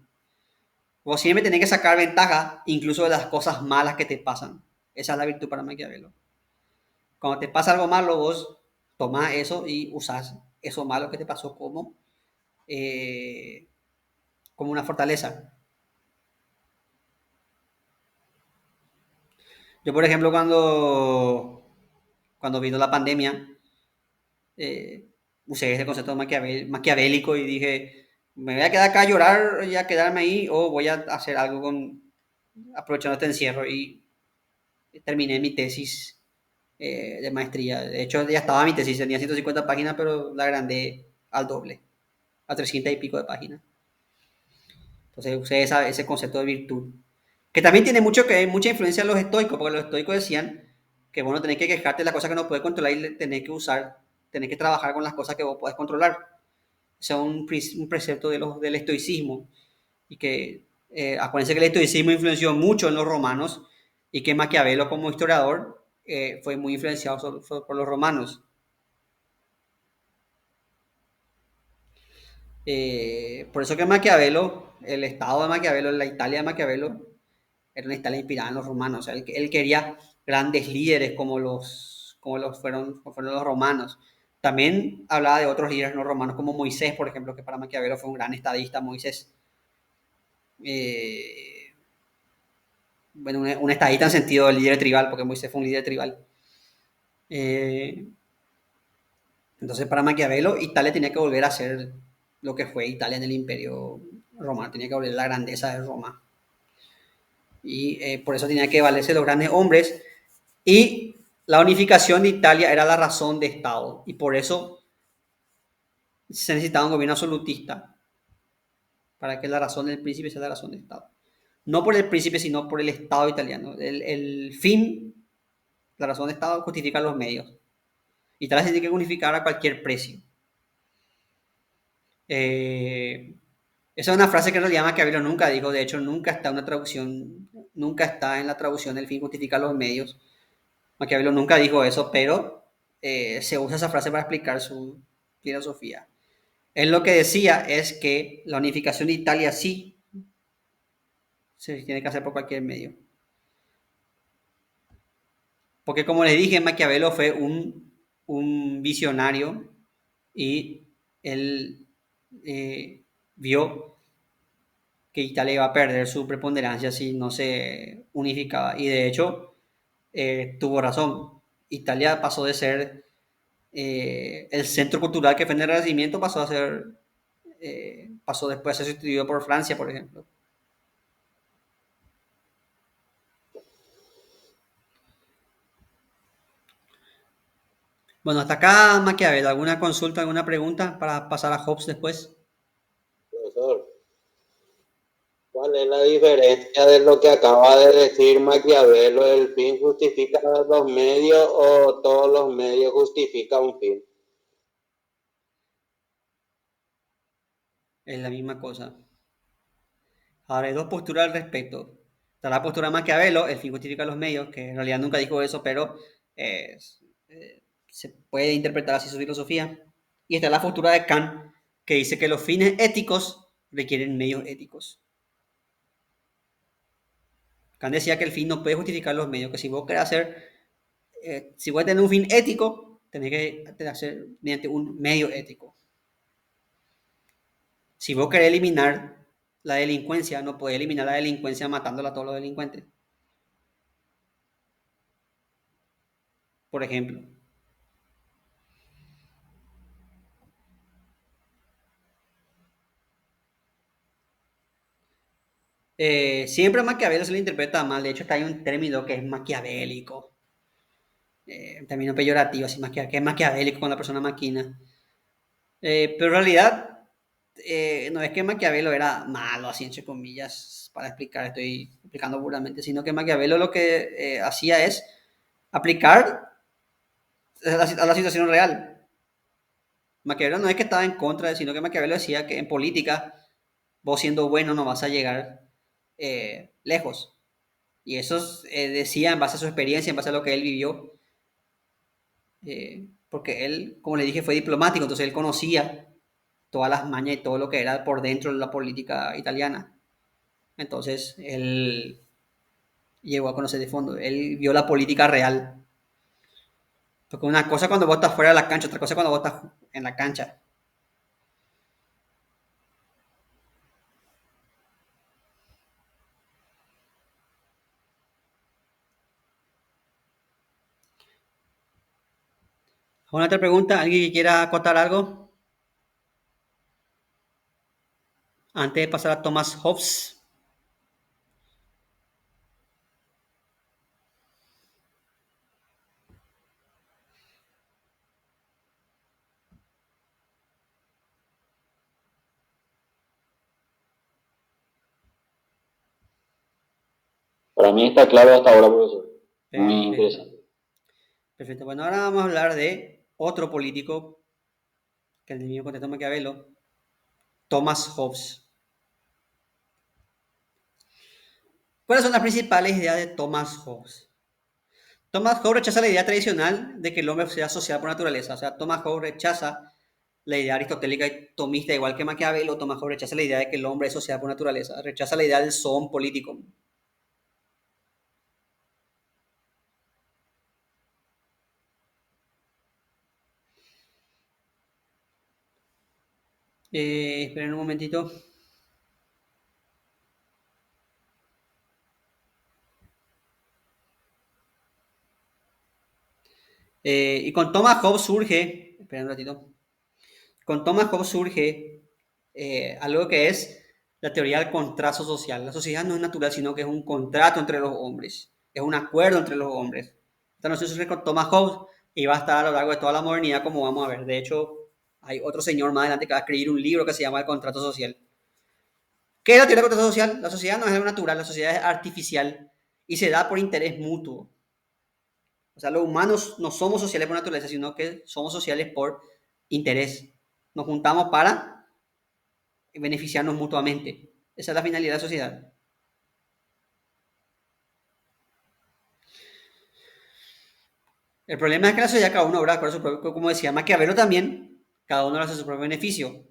Vos siempre tenés que sacar ventaja incluso de las cosas malas que te pasan. Esa es la virtud para Maquiavelo. Cuando te pasa algo malo, vos tomás eso y usás eso malo que te pasó como una fortaleza. Yo, por ejemplo, cuando vino la pandemia, usé ese concepto maquiavélico y dije, me voy a quedar acá a llorar y a quedarme ahí, o voy a hacer algo aprovechando este encierro, y terminé mi tesis de maestría. De hecho, ya estaba mi tesis, tenía 150 páginas, pero la agrandé al doble, a 300 y pico de páginas. Entonces usé ese concepto de virtud, que también tiene mucha influencia en los estoicos, porque los estoicos decían que vos no tenés que quejarte de las cosas que no puedes controlar y tenés que trabajar con las cosas que vos podés controlar. Ese es un precepto del estoicismo, y que acuérdense que el estoicismo influenció mucho en los romanos, y que Maquiavelo, como historiador, fue muy influenciado por los romanos. Por eso que Maquiavelo, el estado de Maquiavelo, la Italia de Maquiavelo, era una Italia inspirada en los romanos. O sea, él quería grandes líderes como fueron los romanos. También hablaba de otros líderes no romanos, como Moisés, por ejemplo, que para Maquiavelo fue un gran estadista, Moisés. Bueno, un estadista en sentido de líder tribal, porque Moisés fue un líder tribal. Entonces, para Maquiavelo, Italia tenía que volver a ser lo que fue Italia en el Imperio Romano, tenía que volver a la grandeza de Roma. Y por eso tenía que valerse los grandes hombres. Y la unificación de Italia era la razón de Estado. Y por eso se necesitaba un gobierno absolutista, para que la razón del príncipe sea la razón de Estado. No por el príncipe, sino por el Estado italiano. El fin, la razón de Estado, justifica los medios. Italia se tiene que unificar a cualquier precio. Esa es una frase que en realidad Maquiavelo nunca dijo. De hecho, nunca está en la traducción del fin justifica los medios. Maquiavelo nunca dijo eso, pero se usa esa frase para explicar su filosofía. Él lo que decía es que la unificación de Italia sí se tiene que hacer por cualquier medio. Porque, como les dije, Maquiavelo fue un visionario, y él vio que Italia iba a perder su preponderancia si no se unificaba. Y de hecho, tuvo razón. Italia pasó de ser el centro cultural que fue en el Renacimiento, pasó después a ser sustituido por Francia, por ejemplo. Bueno, hasta acá Maquiavelo. ¿Alguna consulta, alguna pregunta para pasar a Hobbes después? ¿Cuál es la diferencia de lo que acaba de decir Maquiavelo? ¿El fin justifica los medios o todos los medios justifican un fin? Es la misma cosa. Ahora hay dos posturas al respecto. Está la postura de Maquiavelo, el fin justifica los medios, que en realidad nunca dijo eso, pero eh, se puede interpretar así su filosofía. Y está la postura de Kant, que dice que los fines éticos requieren medios éticos. Kant decía que el fin no puede justificar los medios, que si vos querés hacer, si vos tenés un fin ético, tenés que hacer mediante un medio ético. Si vos querés eliminar la delincuencia, no podés eliminar la delincuencia matándola a todos los delincuentes. Por ejemplo. Siempre a Maquiavelo se le interpreta mal. De hecho, está hay un término que es maquiavélico. Un término peyorativo, así, que es maquiavélico con la persona máquina. Pero en realidad, no es que Maquiavelo era malo, así entre comillas, para explicar, estoy explicando burlamente, sino que Maquiavelo lo que hacía es aplicar a la situación real. Maquiavelo no es que estaba en contra, sino que Maquiavelo decía que en política, vos siendo bueno no vas a llegar lejos. Y eso decía en base a su experiencia, en base a lo que él vivió, porque él, como le dije, fue diplomático, entonces él conocía todas las mañas y todo lo que era por dentro de la política italiana. Entonces él llegó a conocer de fondo, él vio la política real. Porque una cosa cuando vos estás fuera de la cancha, otra cosa cuando vos estás en la cancha. ¿Alguna otra pregunta? ¿Alguien que quiera acotar algo? Antes de pasar a Thomas Hobbes. Para mí está claro hasta ahora, profesor. Muy Perfecto. interesante. Perfecto. Bueno, ahora vamos a hablar de otro político que el mismo contestó Maquiavelo, Thomas Hobbes. ¿Cuáles son las principales ideas de Thomas Hobbes? Thomas Hobbes rechaza la idea tradicional de que el hombre sea social por naturaleza. O sea, Thomas Hobbes rechaza la idea aristotélica y tomista, igual que Maquiavelo. Thomas Hobbes rechaza la idea de que el hombre es social por naturaleza. Rechaza la idea del zoon político. Esperen un momentito. Y con Thomas Hobbes surge, esperen un ratito, con Thomas Hobbes surge algo que es la teoría del contrato social. La sociedad no es natural, sino que es un contrato entre los hombres, es un acuerdo entre los hombres. Esta noción surge con Thomas Hobbes y va a estar a lo largo de toda la modernidad, como vamos a ver. De hecho, hay otro señor más adelante que va a escribir un libro que se llama El contrato social. ¿Qué es la teoría del contrato social? La sociedad no es algo natural, la sociedad es artificial y se da por interés mutuo. O sea, los humanos no somos sociales por naturaleza, sino que somos sociales por interés. Nos juntamos para beneficiarnos mutuamente. Esa es la finalidad de la sociedad. El problema es que la sociedad cada uno obra por su propio, como decía Maquiavelo también, cada uno hace su propio beneficio.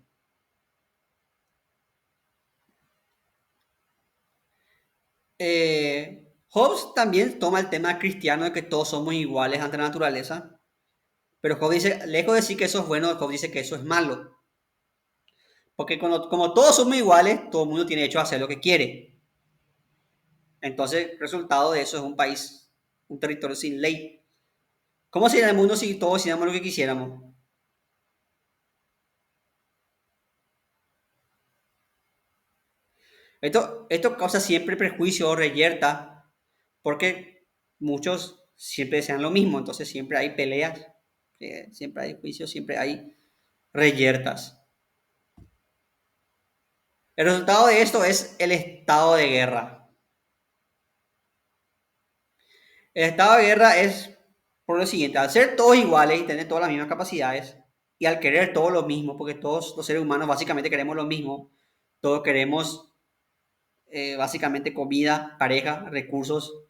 Hobbes también toma el tema cristiano de que todos somos iguales ante la naturaleza, pero Hobbes dice, lejos de decir que eso es bueno, Hobbes dice que eso es malo. Porque como todos somos iguales, todo el mundo tiene derecho a hacer lo que quiere. Entonces, el resultado de eso es un país, un territorio sin ley. ¿Cómo sería el mundo si todos hiciéramos lo que quisiéramos? Esto causa siempre prejuicio o reyerta, porque muchos siempre desean lo mismo, entonces siempre hay peleas, siempre hay juicios, siempre hay reyertas. El resultado de esto es el estado de guerra. El estado de guerra es por lo siguiente: al ser todos iguales y tener todas las mismas capacidades, y al querer todo lo mismo, porque todos los seres humanos básicamente queremos lo mismo, todos queremos básicamente comida, pareja, recursos.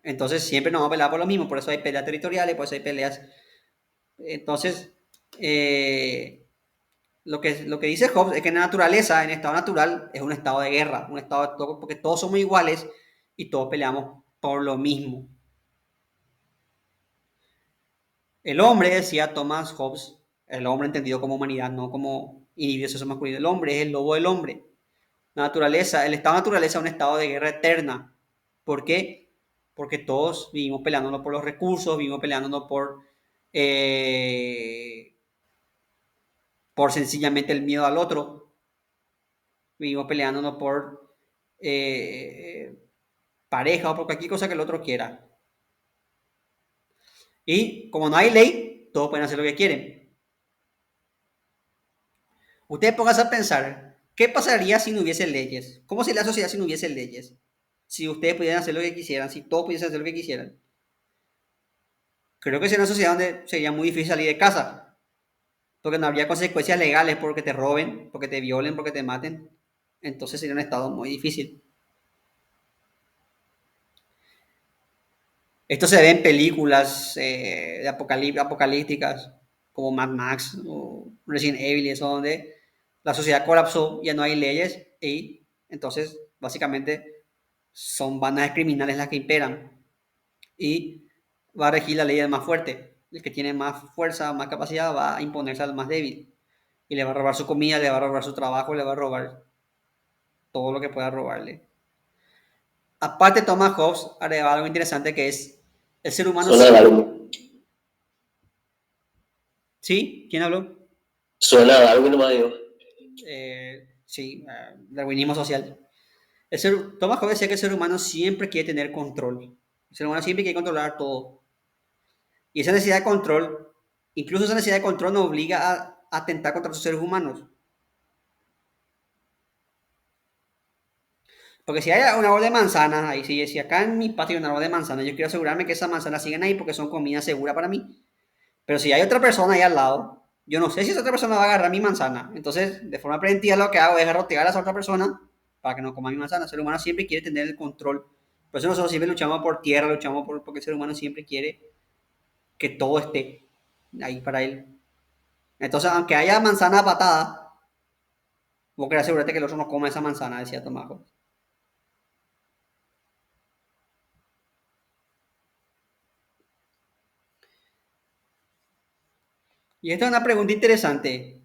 Entonces siempre nos vamos a pelear por lo mismo, por eso hay peleas territoriales, por eso hay peleas. Entonces, lo que dice Hobbes es que en la naturaleza, en estado natural, es un estado de guerra, un estado de todo, porque todos somos iguales y todos peleamos por lo mismo. El hombre, decía Thomas Hobbes, el hombre entendido como humanidad, no como individuo sexo masculino, el hombre es el lobo del hombre. La naturaleza, el estado de naturaleza es un estado de guerra eterna. ¿Por qué? Porque todos vivimos peleándonos por los recursos, vivimos peleándonos por sencillamente el miedo al otro, vivimos peleándonos por pareja o por cualquier cosa que el otro quiera. Y como no hay ley, todos pueden hacer lo que quieren. Ustedes pónganse a pensar, ¿qué pasaría si no hubiese leyes? ¿Cómo sería la sociedad si no hubiese leyes? Si ustedes pudieran hacer lo que quisieran, si todos pudiesen hacer lo que quisieran. Creo que sería una sociedad donde sería muy difícil salir de casa, porque no habría consecuencias legales porque te roben, porque te violen, porque te maten. Entonces sería un estado muy difícil. Esto se ve en películas de apocalípticas como Mad Max o Resident Evil, eso donde la sociedad colapsó, ya no hay leyes y entonces básicamente son bandas criminales las que imperan y va a regir la ley del más fuerte. El que tiene más fuerza, más capacidad va a imponerse al más débil y le va a robar su comida, le va a robar su trabajo, le va a robar todo lo que pueda robarle. Aparte, Thomas Hobbes agregaba algo interesante que es el ser humano. Suena Darwin. ¿Sí? ¿Quién habló? Suena Darwin nomás digo. Sí, darwinismo social. Thomas Hobbes decía que el ser humano siempre quiere tener control. El ser humano siempre quiere controlar todo. Y esa necesidad de control, incluso esa necesidad de control nos obliga a atentar contra los seres humanos. Porque si hay un árbol de manzanas, ahí sí, si acá en mi patio hay un árbol de manzanas, yo quiero asegurarme que esas manzanas sigan ahí porque son comida segura para mí. Pero si hay otra persona ahí al lado, yo no sé si esa otra persona va a agarrar mi manzana. Entonces, de forma preventiva, lo que hago es garrotear a esa otra persona para que no coma mi manzana. El ser humano siempre quiere tener el control. Por eso nosotros siempre luchamos por tierra, porque el ser humano siempre quiere que todo esté ahí para él. Entonces, aunque haya manzana patada, vos querés asegurarte que el otro no coma esa manzana, decía Tomás Hobbes. Y esta es una pregunta interesante.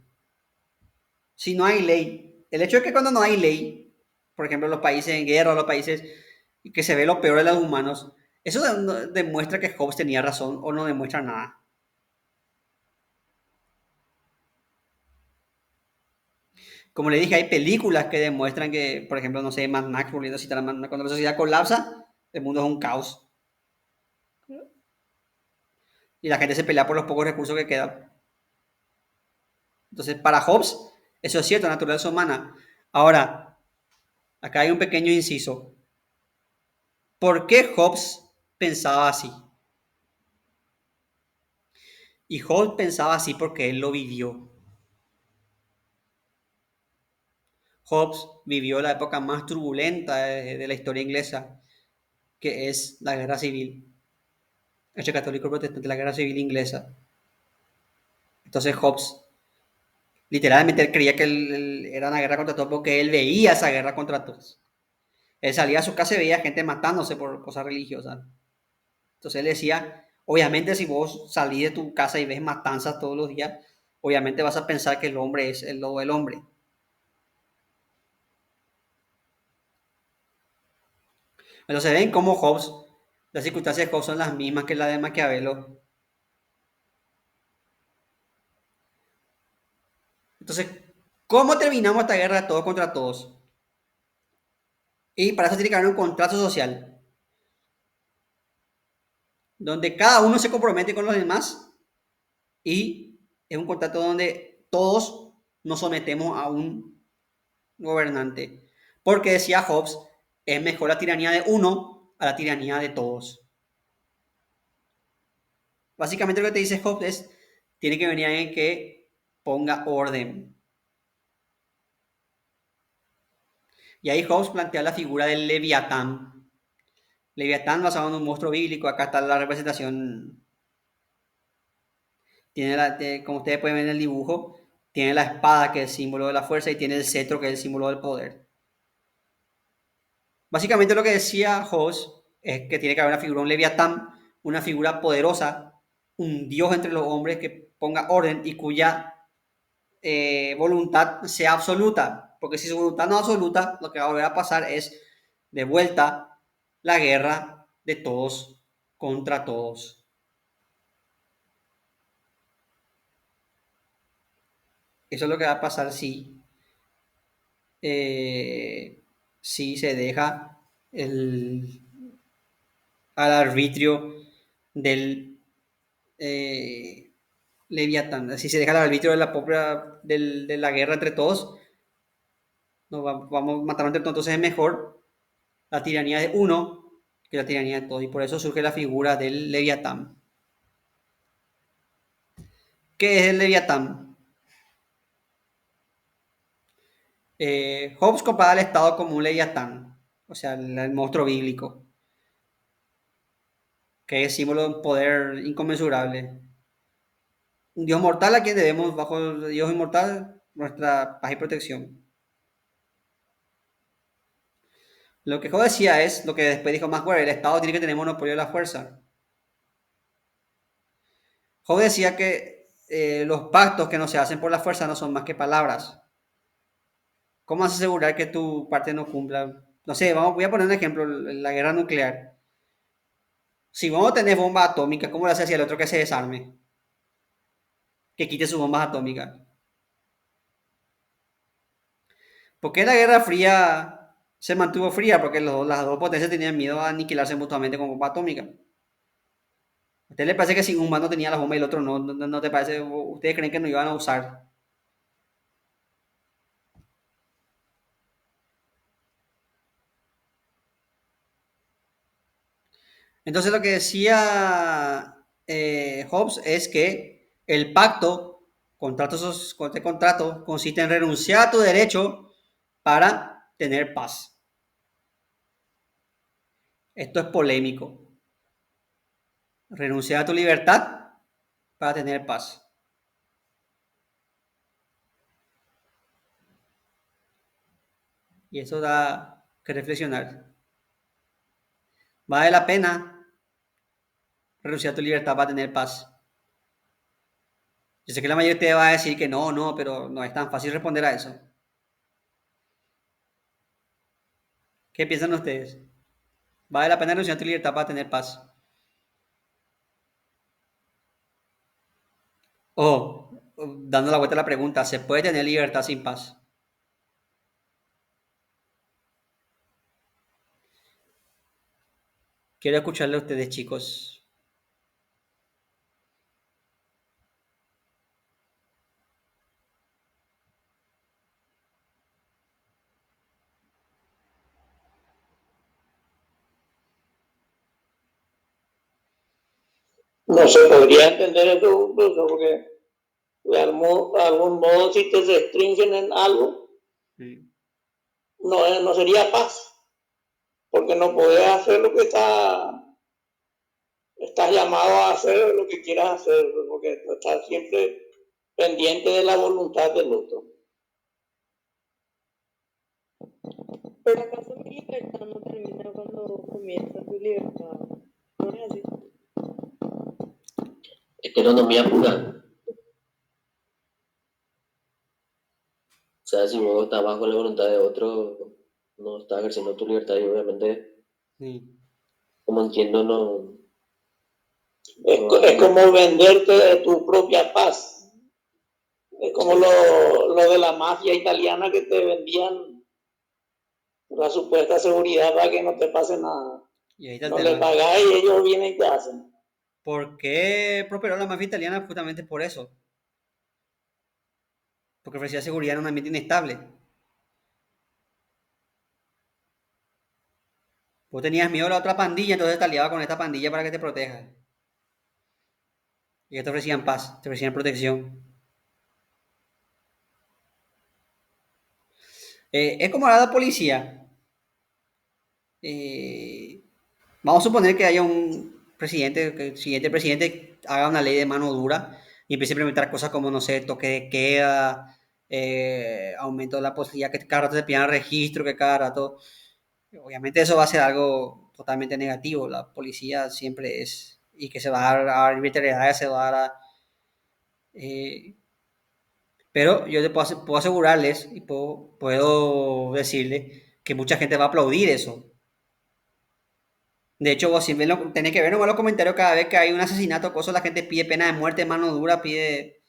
Si no hay ley, el hecho de que cuando no hay ley, por ejemplo, los países en guerra, los países que se ve lo peor de los humanos, eso demuestra que Hobbes tenía razón o no demuestra nada. Como le dije, hay películas que demuestran que, por ejemplo, no sé, Mad Max, volviendo a citar a Mad Max, cuando la sociedad colapsa, el mundo es un caos. Y la gente se pelea por los pocos recursos que quedan. Entonces, para Hobbes, eso es cierto, la naturaleza humana. Ahora, acá hay un pequeño inciso. ¿Por qué Hobbes pensaba así? Y Hobbes pensaba así porque él lo vivió. Hobbes vivió la época más turbulenta de la historia inglesa, que es la guerra civil entre católico y protestante, la guerra civil inglesa. Entonces Hobbes, literalmente él creía que era una guerra contra todos porque él veía esa guerra contra todos. Él salía a su casa y veía gente matándose por cosas religiosas. Entonces él decía, obviamente si vos salís de tu casa y ves matanzas todos los días, obviamente vas a pensar que el hombre es el lobo del hombre. Entonces ven cómo Hobbes, las circunstancias de Hobbes son las mismas que las de Maquiavelo. Entonces, ¿cómo terminamos esta guerra de todos contra todos? Y para eso tiene que haber un contrato social, donde cada uno se compromete con los demás y es un contrato donde todos nos sometemos a un gobernante. Porque decía Hobbes, es mejor la tiranía de uno a la tiranía de todos. Básicamente lo que te dice Hobbes es, tiene que venir alguien que ponga orden. Y ahí Hobbes plantea la figura del Leviatán. Leviatán basado en un monstruo bíblico, acá está la representación. Como ustedes pueden ver en el dibujo, tiene la espada que es símbolo de la fuerza y tiene el cetro que es el símbolo del poder. Básicamente lo que decía Hobbes es que tiene que haber una figura, un Leviatán, una figura poderosa, un dios entre los hombres que ponga orden y cuya voluntad sea absoluta. Porque si su voluntad no es absoluta, lo que va a volver a pasar es de vuelta la guerra de todos contra todos. Eso es lo que va a pasar si se deja al arbitrio del Leviatán. Si se deja al arbitrio de de la guerra entre todos, vamos a matar entre todos. Entonces es mejor la tiranía de uno que la tiranía de todos. Y por eso surge la figura del Leviatán. ¿Qué es el Leviatán? Hobbes compara al Estado como un Leviatán, o sea, el monstruo bíblico, que es símbolo de un poder inconmensurable. Un Dios mortal a quien debemos, bajo el Dios inmortal, nuestra paz y protección. Lo que Hobbes decía es, lo que después dijo Maxwell, el Estado tiene que tener monopolio de la fuerza. Hobbes decía que los pactos que no se hacen por la fuerza no son más que palabras. ¿Cómo vas a asegurar que tu parte no cumpla? No sé, voy a poner un ejemplo, la guerra nuclear. Si vos tenés bombas atómicas, ¿cómo le haces al otro que se desarme? Que quite sus bombas atómicas. ¿Por qué la Guerra Fría se mantuvo fría? Porque las dos potencias tenían miedo a aniquilarse mutuamente con bomba atómica. ¿A usted le parece que si un mano tenía la bomba y el otro no te parece? ¿Ustedes creen que no iban a usar? Entonces lo que decía Hobbes es que el pacto, este contrato, consiste en renunciar a tu derecho para tener paz. Esto es polémico. Renunciar a tu libertad para tener paz. Y eso da que reflexionar. ¿Vale la pena renunciar a tu libertad para tener paz? Yo sé que la mayoría de ustedes va a decir que no, pero no es tan fácil responder a eso. ¿Qué piensan ustedes? ¿Vale la pena renunciar a tu libertad para tener paz? O, dando la vuelta a la pregunta, ¿se puede tener libertad sin paz? Quiero escucharle a ustedes, chicos. No se podría entender esto, profesor, porque de algún modo si te restringen en algo, Sí. no sería paz, porque no podés hacer lo que estás llamado a hacer, lo que quieras hacer, porque estás siempre pendiente de la voluntad del otro. Pero acaso mi libertad no termina cuando comienza tu libertad. ¿No es así? Es que autonomía pura. O sea, si vos estás bajo la voluntad de otro, no estás ejerciendo tu libertad y obviamente, Sí. como entiendo, no. Es como venderte de tu propia paz. Es como lo de la mafia italiana que te vendían la supuesta seguridad para que no te pase nada. Y ahí está el No tema. le pagás y ellos vienen y te hacen. ¿Por qué prosperó la mafia italiana? Justamente por eso. porque ofrecía seguridad en un ambiente inestable. Vos tenías miedo a la otra pandilla, entonces te aliabas con esta pandilla para que te proteja. Y ellos te ofrecían paz, te ofrecían protección. Es como la policía. Eh, Vamos a suponer que haya un presidente, que el siguiente presidente haga una ley de mano dura y empiece a implementar cosas como, no sé, toque de queda, aumento de la posibilidad que cada rato se pidan registro, que cada rato... Obviamente eso va a ser algo totalmente negativo. La policía siempre es... Y que se va a dar arbitrariedad, se va a dar... eh, pero yo te puedo asegurarles y puedo decirles que mucha gente va a aplaudir eso. De hecho, vos siempre tenés que ver nomás los comentarios cada vez que hay un asesinato o cosa, la gente pide pena de muerte, mano dura, pide...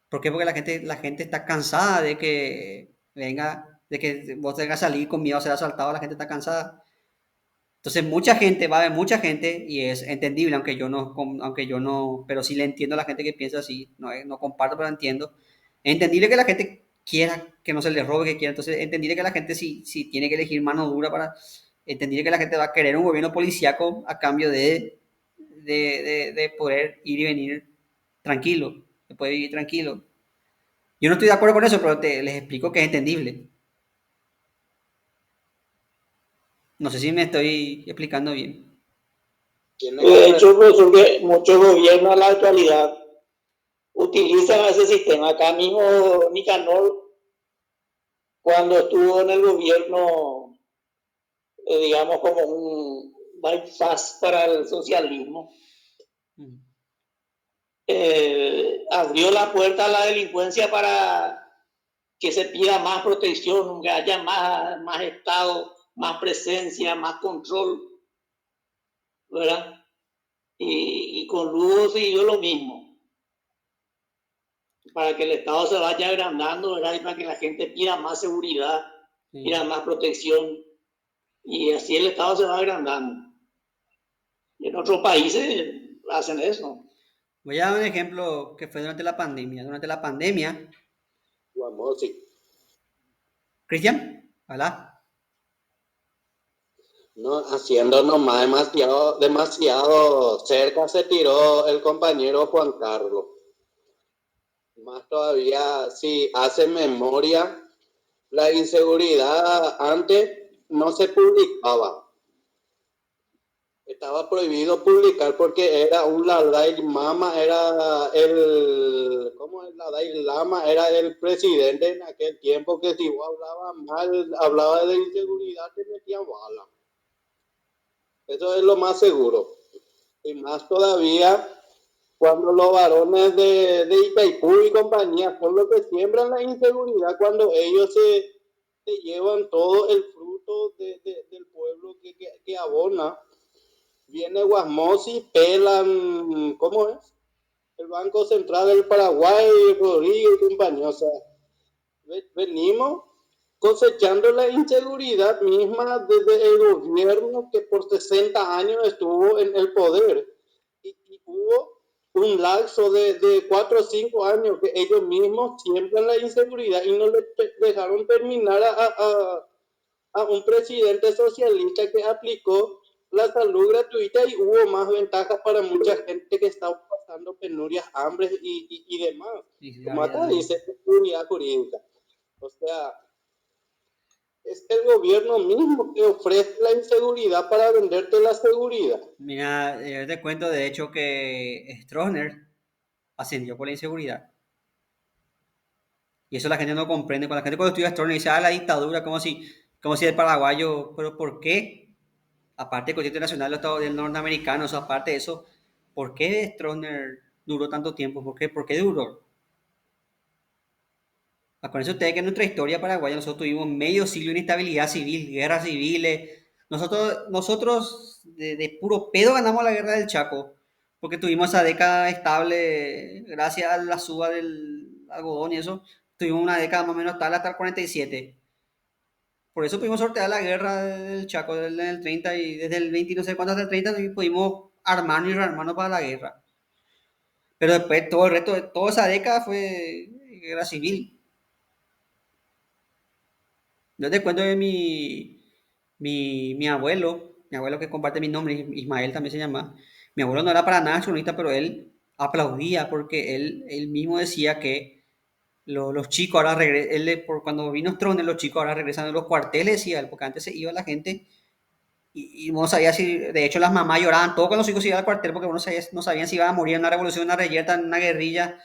¿Por qué? Porque la gente está cansada de que venga, de que vos tengas que salir con miedo a ser asaltado, la gente está cansada. Entonces mucha gente, va a haber mucha gente y es entendible, aunque yo no, pero sí le entiendo a la gente que piensa así, no, no comparto, pero entiendo. Es entendible que la gente quiera que no se le robe, que quiera, entonces es entendible que la gente si tiene que elegir mano dura para, entendible que la gente va a querer un gobierno policíaco a cambio de poder ir y venir tranquilo, de poder vivir tranquilo. Yo no estoy de acuerdo con eso, pero les explico que es entendible. No sé si me estoy explicando bien. De hecho, profesor, que muchos gobiernos a la actualidad utilizan ese sistema. Acá mismo Nicanor, cuando estuvo en el gobierno, digamos como un bypass para el socialismo, abrió la puerta a la delincuencia para que se pida más protección, que haya más Estado, más presencia, más control, ¿verdad? Y con Lugo siguió lo mismo, para que el Estado se vaya agrandando, ¿verdad? Y para que la gente pida más seguridad, pida más protección, y así el Estado se va agrandando. Y en otros países hacen eso. Voy a dar un ejemplo que fue durante la pandemia. Durante la pandemia, Guamosi. Cristian, ¿hola? No, haciendo nomás demasiado cerca se tiró el compañero Juan Carlos. Más todavía, si hace memoria, la inseguridad antes no se publicaba. Estaba prohibido publicar porque era un Dalai Lama, ¿cómo es? Dalai Lama era el presidente en aquel tiempo, que si vos hablabas mal, hablaba de inseguridad, te metían bala. Eso es lo más seguro. Y más todavía cuando los varones de Itaipú y compañía son los que siembran la inseguridad, cuando ellos se llevan todo el fruto del pueblo que abona. Viene Guasmosi, pelan, ¿cómo es? El Banco Central del Paraguay, Rodrigo y compañía. O sea, venimos cosechando la inseguridad misma desde el gobierno que por 60 años estuvo en el poder. Y hubo un lapso de 4 o 5 años que ellos mismos siembran la inseguridad y no le dejaron terminar a un presidente socialista que aplicó la salud gratuita y hubo más ventajas para mucha gente que estaba pasando penurias, hambres y demás. Como acá dice, seguridad jurídica. O sea, es el gobierno mismo que ofrece la inseguridad para venderte la seguridad. Mira, te cuento de hecho que Stroessner ascendió por la inseguridad. Y eso la gente no comprende. Cuando la gente cuando estudia Stroessner dice, la dictadura, como si el paraguayo, pero ¿por qué? Aparte del Constituto Nacional del norteamericano, aparte de eso, ¿por qué Stroessner duró tanto tiempo? ¿Por qué duró? Acuérdense ustedes que en nuestra historia paraguaya nosotros tuvimos medio siglo de inestabilidad civil, guerras civiles. Nosotros de puro pedo ganamos la guerra del Chaco, porque tuvimos esa década estable gracias a la suba del algodón y eso. Tuvimos una década más o menos estable hasta el 47. Por eso pudimos sortear la guerra del Chaco desde el 30 y desde el 20 no sé cuánto hasta el 30 pudimos armarnos y rearmarnos para la guerra. Pero después todo el resto, toda esa década fue guerra civil. Yo te cuento de mi abuelo que comparte mi nombre, Ismael también se llama. Mi abuelo no era para nada chunista, pero él aplaudía porque él mismo decía que los chicos ahora regresan, cuando vino Stroessner, los chicos ahora regresan a los cuarteles, decía él, porque antes se iba la gente y no sabía si, de hecho las mamás lloraban todo cuando los hijos se iban al cuartel porque no sabían si iban a morir en una revolución, en una reyerta, en una guerrilla.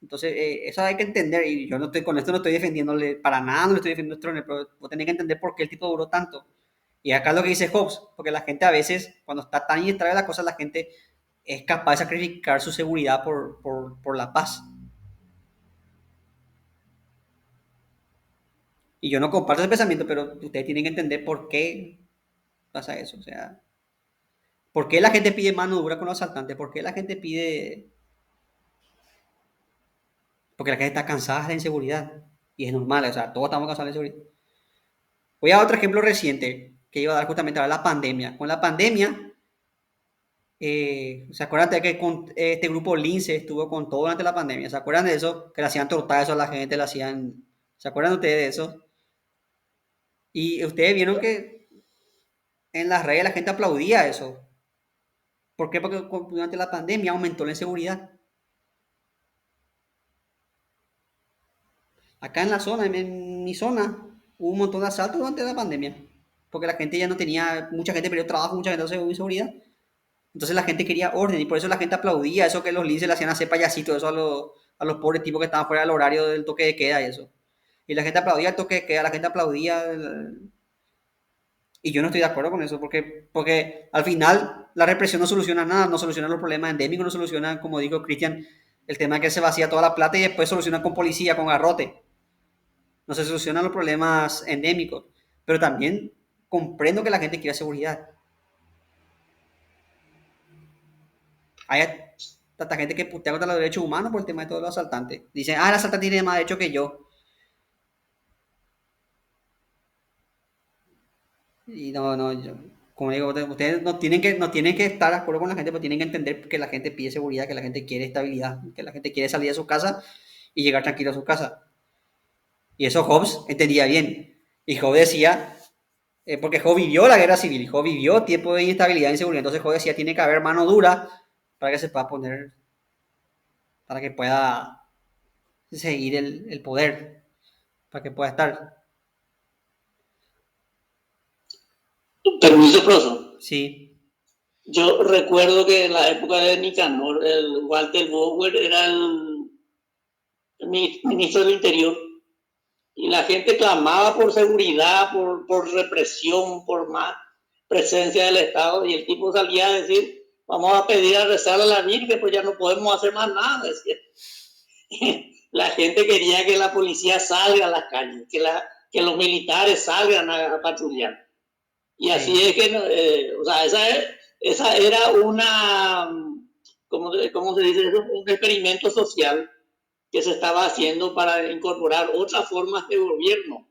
Entonces, eso hay que entender, y yo no estoy, con esto no estoy defendiéndole para nada, no le estoy defendiendo a Stroessner, pero vos tenés que entender por qué el tipo duró tanto. Y acá es lo que dice Hobbes, porque la gente a veces, cuando está tan inestable la cosa, la gente es capaz de sacrificar su seguridad por la paz. Y yo no comparto ese pensamiento, pero ustedes tienen que entender por qué pasa eso. O sea, ¿por qué la gente pide mano dura con los asaltantes? ¿Por qué la gente pide...? Porque la gente está cansada de la inseguridad. Y es normal, o sea, todos estamos cansados de la inseguridad. Voy a otro ejemplo reciente que iba a dar justamente a la pandemia. Con la pandemia, ¿se acuerdan de que este grupo Lince estuvo con todo durante la pandemia? ¿Se acuerdan de eso? Que le hacían tortadas a la gente, le hacían... ¿Se acuerdan ustedes de eso? Y ustedes vieron que en las redes la gente aplaudía eso. ¿Por qué? Porque durante la pandemia aumentó la inseguridad. Acá en la zona, en mi zona, hubo un montón de asaltos durante la pandemia. Porque la gente ya no tenía, mucha gente perdió trabajo, mucha gente no se hubo inseguridad. Entonces la gente quería orden y por eso la gente aplaudía eso que los linces le hacían hacer payasitos, eso a los pobres tipos que estaban fuera del horario del toque de queda y eso. Y la gente aplaudía el toque de queda, la gente aplaudía... Y yo no estoy de acuerdo con eso, porque al final la represión no soluciona nada, no soluciona los problemas endémicos, no soluciona, como dijo Cristian, el tema de que se vacía toda la plata y después soluciona con policía, con garrote. No se solucionan los problemas endémicos. Pero también comprendo que la gente quiera seguridad. Hay tanta gente que putea contra los derechos humanos por el tema de todos los asaltantes. Dicen, el asaltante tiene más derecho que yo. Y como digo, ustedes no tienen que estar de acuerdo con la gente, pero tienen que entender que la gente pide seguridad, que la gente quiere estabilidad, que la gente quiere salir de su casa y llegar tranquilo a su casa. Y eso Hobbes entendía bien. Y Hobbes decía, porque Hobbes vivió la guerra civil, Hobbes vivió tiempo de inestabilidad e inseguridad, entonces Hobbes decía, tiene que haber mano dura para que se pueda poner, para que pueda seguir el poder, para que pueda estar. Permiso, profesor. Sí. Yo recuerdo que en la época de Nicanor, el Walter Bauer era el ministro del Interior y la gente clamaba por seguridad, por represión, por más presencia del Estado y el tipo salía a decir, vamos a pedir a rezar a la Virgen, pues ya no podemos hacer más nada, decía. La gente quería que la policía salga a las calles, que los militares salgan a patrullar. Y así es que, o sea, esa era una, ¿cómo se dice eso? Un experimento social que se estaba haciendo para incorporar otras formas de gobierno.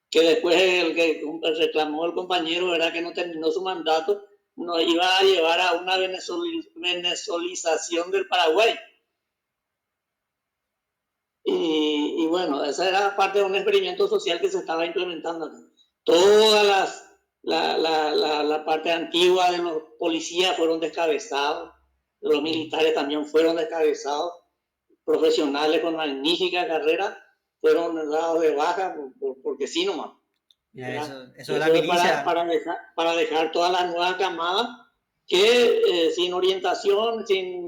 Que después el que reclamó el compañero era que no terminó su mandato, nos iba a llevar a una venezolización del Paraguay. Y bueno, esa era parte de un experimento social que se estaba implementando. Todas la parte antigua de los policías fueron descabezados, los militares también fueron descabezados, profesionales con magnífica carrera fueron dados de baja porque sí nomás. Mira, eso de la milicia. Para dejar todas las nuevas camadas que sin orientación, sin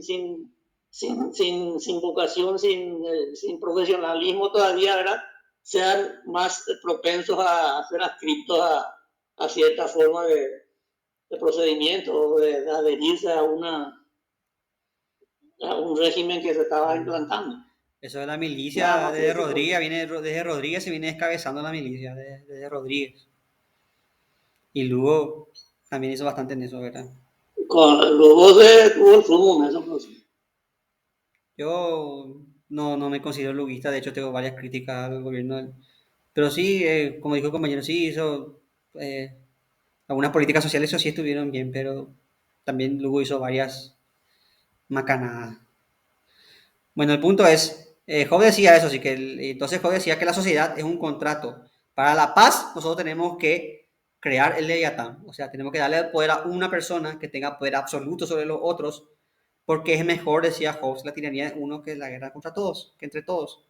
vocación, sin profesionalismo todavía, ¿verdad?, sean más propensos a ser adscritos a cierta forma de procedimiento o de adherirse a un régimen que se estaba implantando. Eso de la milicia desde Rodríguez, desde Rodríguez se viene descabezando la milicia, desde Rodríguez. Y Lugo también hizo bastante en eso, ¿verdad? Lugo se tuvo el sumo en eso. Pues. Yo no me considero luguista, de hecho tengo varias críticas al gobierno. Pero sí, como dijo el compañero, sí hizo algunas políticas sociales, eso sí estuvieron bien, pero también Lugo hizo varias macanadas. Bueno, el punto es, Hobbes decía eso, entonces Hobbes decía que la sociedad es un contrato. Para la paz, nosotros tenemos que crear el Leviatán, o sea, tenemos que darle el poder a una persona que tenga poder absoluto sobre los otros, porque es mejor, decía Hobbes, la tiranía de uno que la guerra contra todos, que entre todos.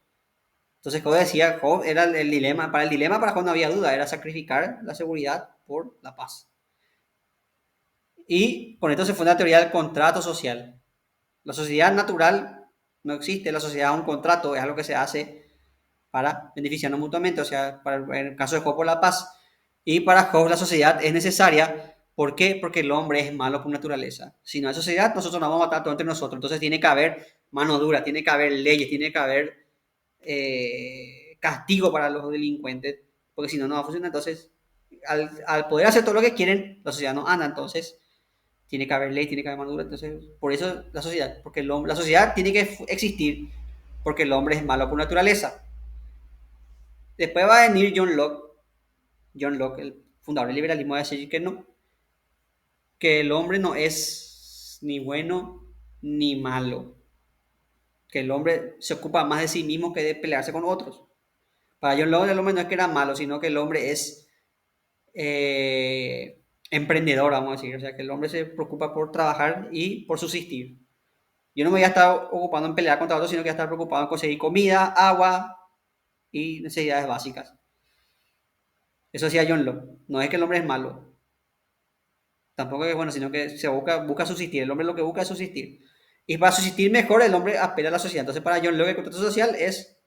Entonces Hobbes decía, Hobbes era el dilema para Hobbes no había duda, era sacrificar la seguridad por la paz. Y con esto se funda la teoría del contrato social. La sociedad natural no existe, la sociedad es un contrato, es algo que se hace para beneficiarnos mutuamente, o sea, en el caso de Hobbes por la paz. Y para Hobbes la sociedad es necesaria, ¿por qué? Porque el hombre es malo por naturaleza. Si no hay sociedad, nosotros nos vamos a matar todos entre nosotros. Entonces tiene que haber mano dura, tiene que haber leyes, tiene que haber castigo para los delincuentes, porque si no, no va a funcionar. Entonces, al poder hacer todo lo que quieren, la sociedad no anda, entonces tiene que haber ley, tiene que haber mano dura. Entonces, por eso la sociedad, porque la sociedad tiene que existir porque el hombre es malo por naturaleza. Después va a venir John Locke, el fundador del liberalismo, va a decir que no, que el hombre no es ni bueno ni malo, que el hombre se ocupa más de sí mismo que de pelearse con otros. Para John Locke el hombre no es que era malo, sino que el hombre es emprendedor, vamos a decir, o sea, que el hombre se preocupa por trabajar y por subsistir. Yo no me voy a estar ocupando en pelear contra otros, sino que voy a estar preocupado en conseguir comida, agua y necesidades básicas. Eso decía John Locke. No es que el hombre es malo. Tampoco es bueno, sino que se busca subsistir. El hombre lo que busca es subsistir. Y para subsistir mejor, el hombre apela a la sociedad. Entonces, para John Locke, el contrato social es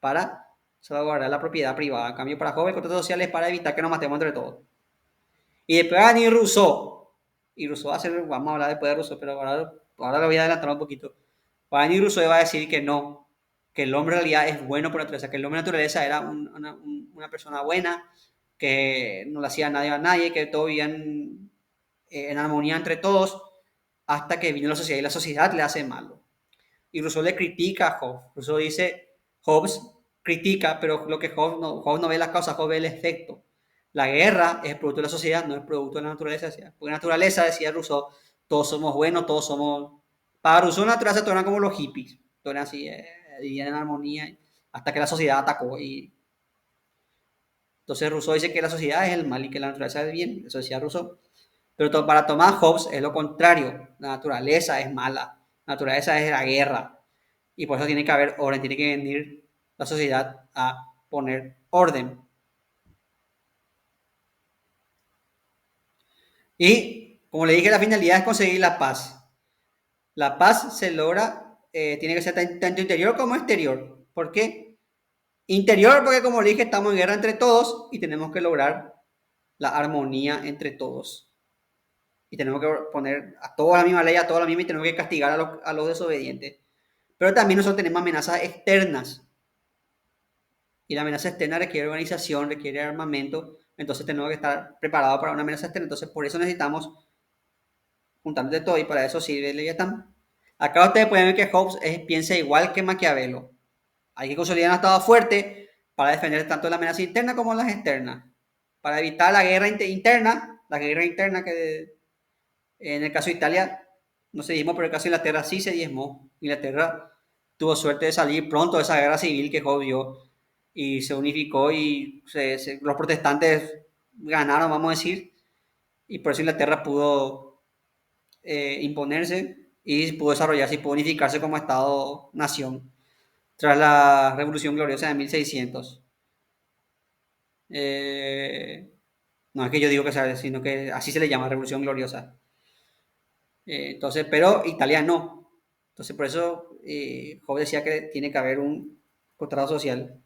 para salvaguardar la propiedad privada. En cambio, para Hobbes, el contrato social es para evitar que nos matemos entre todos. Y después va a venir Rousseau. Y Rousseau vamos a hablar después de Rousseau, pero ahora lo voy a adelantar un poquito. Va a venir Rousseau y va a decir que no, que el hombre en realidad es bueno por naturaleza, que el hombre de naturaleza era una persona buena, que no le hacía nadie a nadie, que todo vivía en armonía entre todos, hasta que vino la sociedad y la sociedad le hace malo. Y Rousseau le critica a Hobbes. Rousseau dice, Hobbes critica, pero lo que Hobbes no ve la causa, Hobbes ve el efecto. La guerra es producto de la sociedad, no es producto de la naturaleza. Porque la naturaleza, decía Rousseau, todos somos buenos, todos somos... Para Rousseau la naturaleza todos eran como los hippies, todos eran así, vivían en armonía, hasta que la sociedad atacó. Entonces Rousseau dice que la sociedad es el mal y que la naturaleza es el bien, eso decía Rousseau. Pero para Thomas Hobbes es lo contrario, la naturaleza es mala, la naturaleza es la guerra, y por eso tiene que haber orden, tiene que venir la sociedad a poner orden. Y, como le dije, la finalidad es conseguir la paz. La paz se logra, tiene que ser tanto interior como exterior. ¿Por qué? Interior, porque como le dije, estamos en guerra entre todos y tenemos que lograr la armonía entre todos. Y tenemos que poner a todos la misma ley, a todos la misma, y tenemos que castigar a los desobedientes. Pero también nosotros tenemos amenazas externas. Y la amenaza externa requiere organización, requiere armamento. Entonces tenemos que estar preparados para una amenaza externa. Entonces por eso necesitamos juntarnos de todo y para eso sirve el Leviatán. Acá ustedes pueden ver que Hobbes piensa igual que Maquiavelo. Hay que consolidar un estado fuerte para defender tanto la amenaza interna como las externas. Para evitar la guerra interna que en el caso de Italia no se diezmó, pero en el caso de Inglaterra sí se diezmó. Inglaterra tuvo suerte de salir pronto de esa guerra civil que Hobbes vio y se unificó y los protestantes ganaron, vamos a decir, y por eso Inglaterra pudo imponerse y pudo desarrollarse y pudo unificarse como Estado-nación tras la Revolución Gloriosa de 1600. No es que yo digo que sea, sino que así se le llama Revolución Gloriosa. Entonces, pero Italia no. Entonces, por eso Hobbes decía que tiene que haber un contrato social.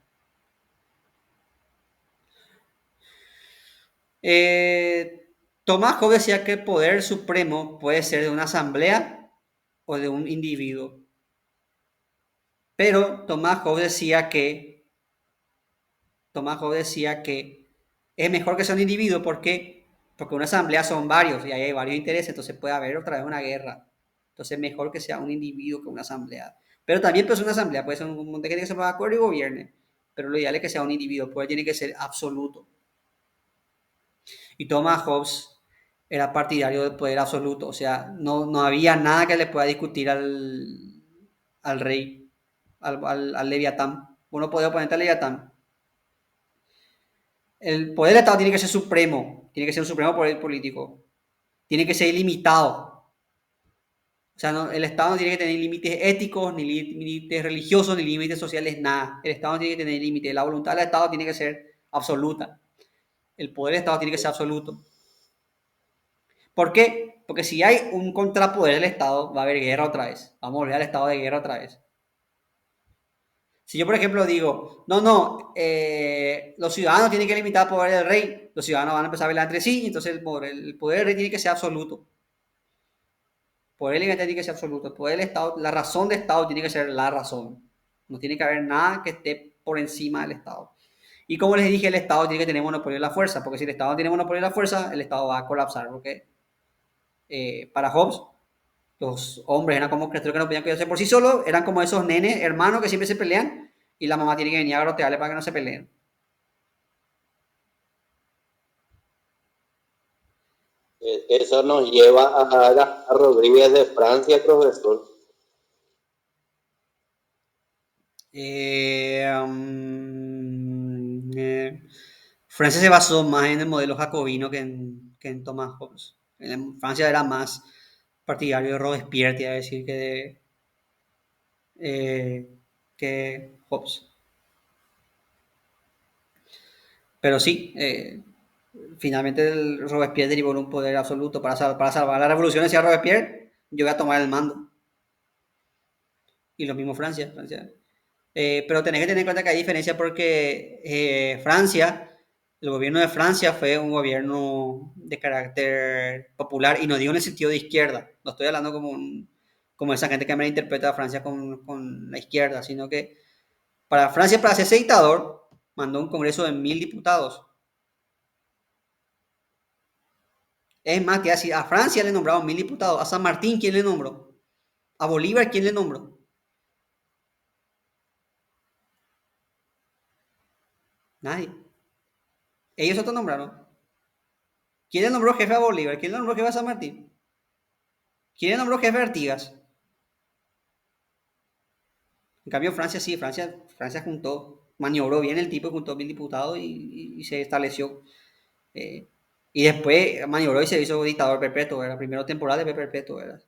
Thomas Hobbes decía que el poder supremo puede ser de una asamblea o de un individuo. Pero Thomas Hobbes decía que es mejor que sea un individuo porque una asamblea son varios y ahí hay varios intereses, entonces puede haber otra vez una guerra. Entonces es mejor que sea un individuo que una asamblea. Pero también puede ser una asamblea, puede ser un montón de gente que se ponga de acuerdo y gobierne. Pero lo ideal es que sea un individuo, el poder tiene que ser absoluto. Y Thomas Hobbes era partidario del poder absoluto, o sea, no había nada que le pueda discutir al al rey, al Leviatán. Uno puede oponerte al Leviatán. El poder del Estado tiene que ser supremo, tiene que ser un supremo poder político, tiene que ser ilimitado. O sea, el Estado no tiene que tener límites éticos, ni límites religiosos, ni límites sociales, nada. El Estado no tiene que tener límites. La voluntad del Estado tiene que ser absoluta. El poder del Estado tiene que ser absoluto. ¿Por qué? Porque si hay un contrapoder del Estado, va a haber guerra otra vez. Vamos a volver al estado de guerra otra vez. Si yo, por ejemplo, digo, no, los ciudadanos tienen que limitar el poder del rey, los ciudadanos van a empezar a hablar entre sí, entonces el poder del rey tiene que ser absoluto. El poder del rey tiene que ser absoluto. El poder del Estado, la razón del Estado tiene que ser la razón. No tiene que haber nada que esté por encima del Estado. Y como les dije, el Estado tiene que tener monopolio de la fuerza, porque si el Estado no tiene monopolio de la fuerza, el Estado va a colapsar, porque para Hobbes, los hombres eran como criaturas que no podían cuidarse por sí solos, eran como esos nenes, hermanos que siempre se pelean, y la mamá tiene que venir a grotearle para que no se peleen. Eso nos lleva a Rodríguez de Francia, profesor. Francia se basó más en el modelo jacobino que en Thomas Hobbes. En Francia era más partidario de Robespierre, te iba a decir, que Hobbes. Pero sí, finalmente el Robespierre derivó en un poder absoluto. Para salvar la revolución, decía Robespierre, yo voy a tomar el mando. Y lo mismo Francia. Pero tenés que tener en cuenta que hay diferencia porque Francia, el gobierno de Francia fue un gobierno de carácter popular y no digo en el sentido de izquierda. No estoy hablando como esa gente que me interpreta a Francia con la izquierda, sino que para Francia, para hacerse dictador, mandó un congreso de 1000 diputados. Es más, que así, a Francia le nombraron 1000 diputados. A San Martín, ¿quién le nombró? A Bolívar, ¿quién le nombró? Nadie. Ellos otros nombraron. ¿Quién le nombró jefe a Bolívar? ¿Quién le nombró jefe a San Martín? ¿Quién le nombró jefe a Artigas? En cambio, Francia sí, Francia juntó, maniobró bien el tipo, juntó 1000 diputados y se estableció. eh, y después maniobró y se hizo dictador perpetuo, era primero temporal, después perpetuo, era.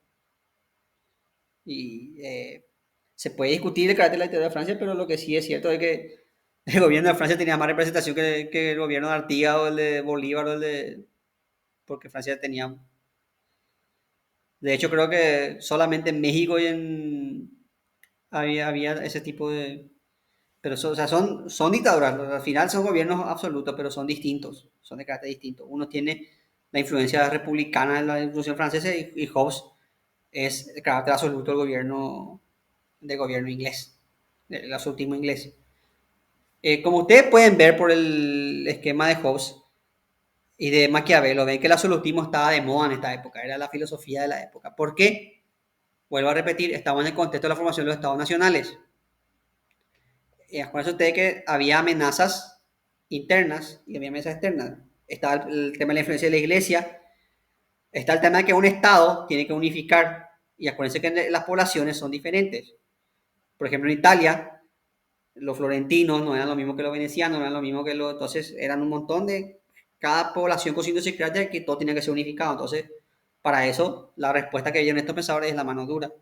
Y se puede discutir el carácter de la dictadura de Francia, pero lo que sí es cierto es que el gobierno de Francia tenía más representación que el gobierno de Artigas o el de Bolívar o el de... porque Francia tenía... De hecho, creo que solamente en México y había ese tipo de... Pero o sea, son dictaduras, al final son gobiernos absolutos, pero son distintos, son de carácter distinto. Uno tiene la influencia republicana de la Revolución Francesa y Hobbes es de carácter absoluto del gobierno inglés, del absolutismo inglés. Como ustedes pueden ver por el esquema de Hobbes y de Maquiavelo, ven que el absolutismo estaba de moda en esta época, era la filosofía de la época. ¿Por qué? Vuelvo a repetir, estamos en el contexto de la formación de los estados nacionales. Acuérdense ustedes que había amenazas internas y había amenazas externas. Está el tema de la influencia de la iglesia, está el tema de que un estado tiene que unificar, y acuérdense que las poblaciones son diferentes. Por ejemplo, en Italia, los florentinos no eran lo mismo que los venecianos, no eran lo mismo que los... Entonces, eran un montón de... Cada población con signos secretos que todo tenía que ser unificado. Entonces, para eso, la respuesta que dieron estos pensadores es la mano dura.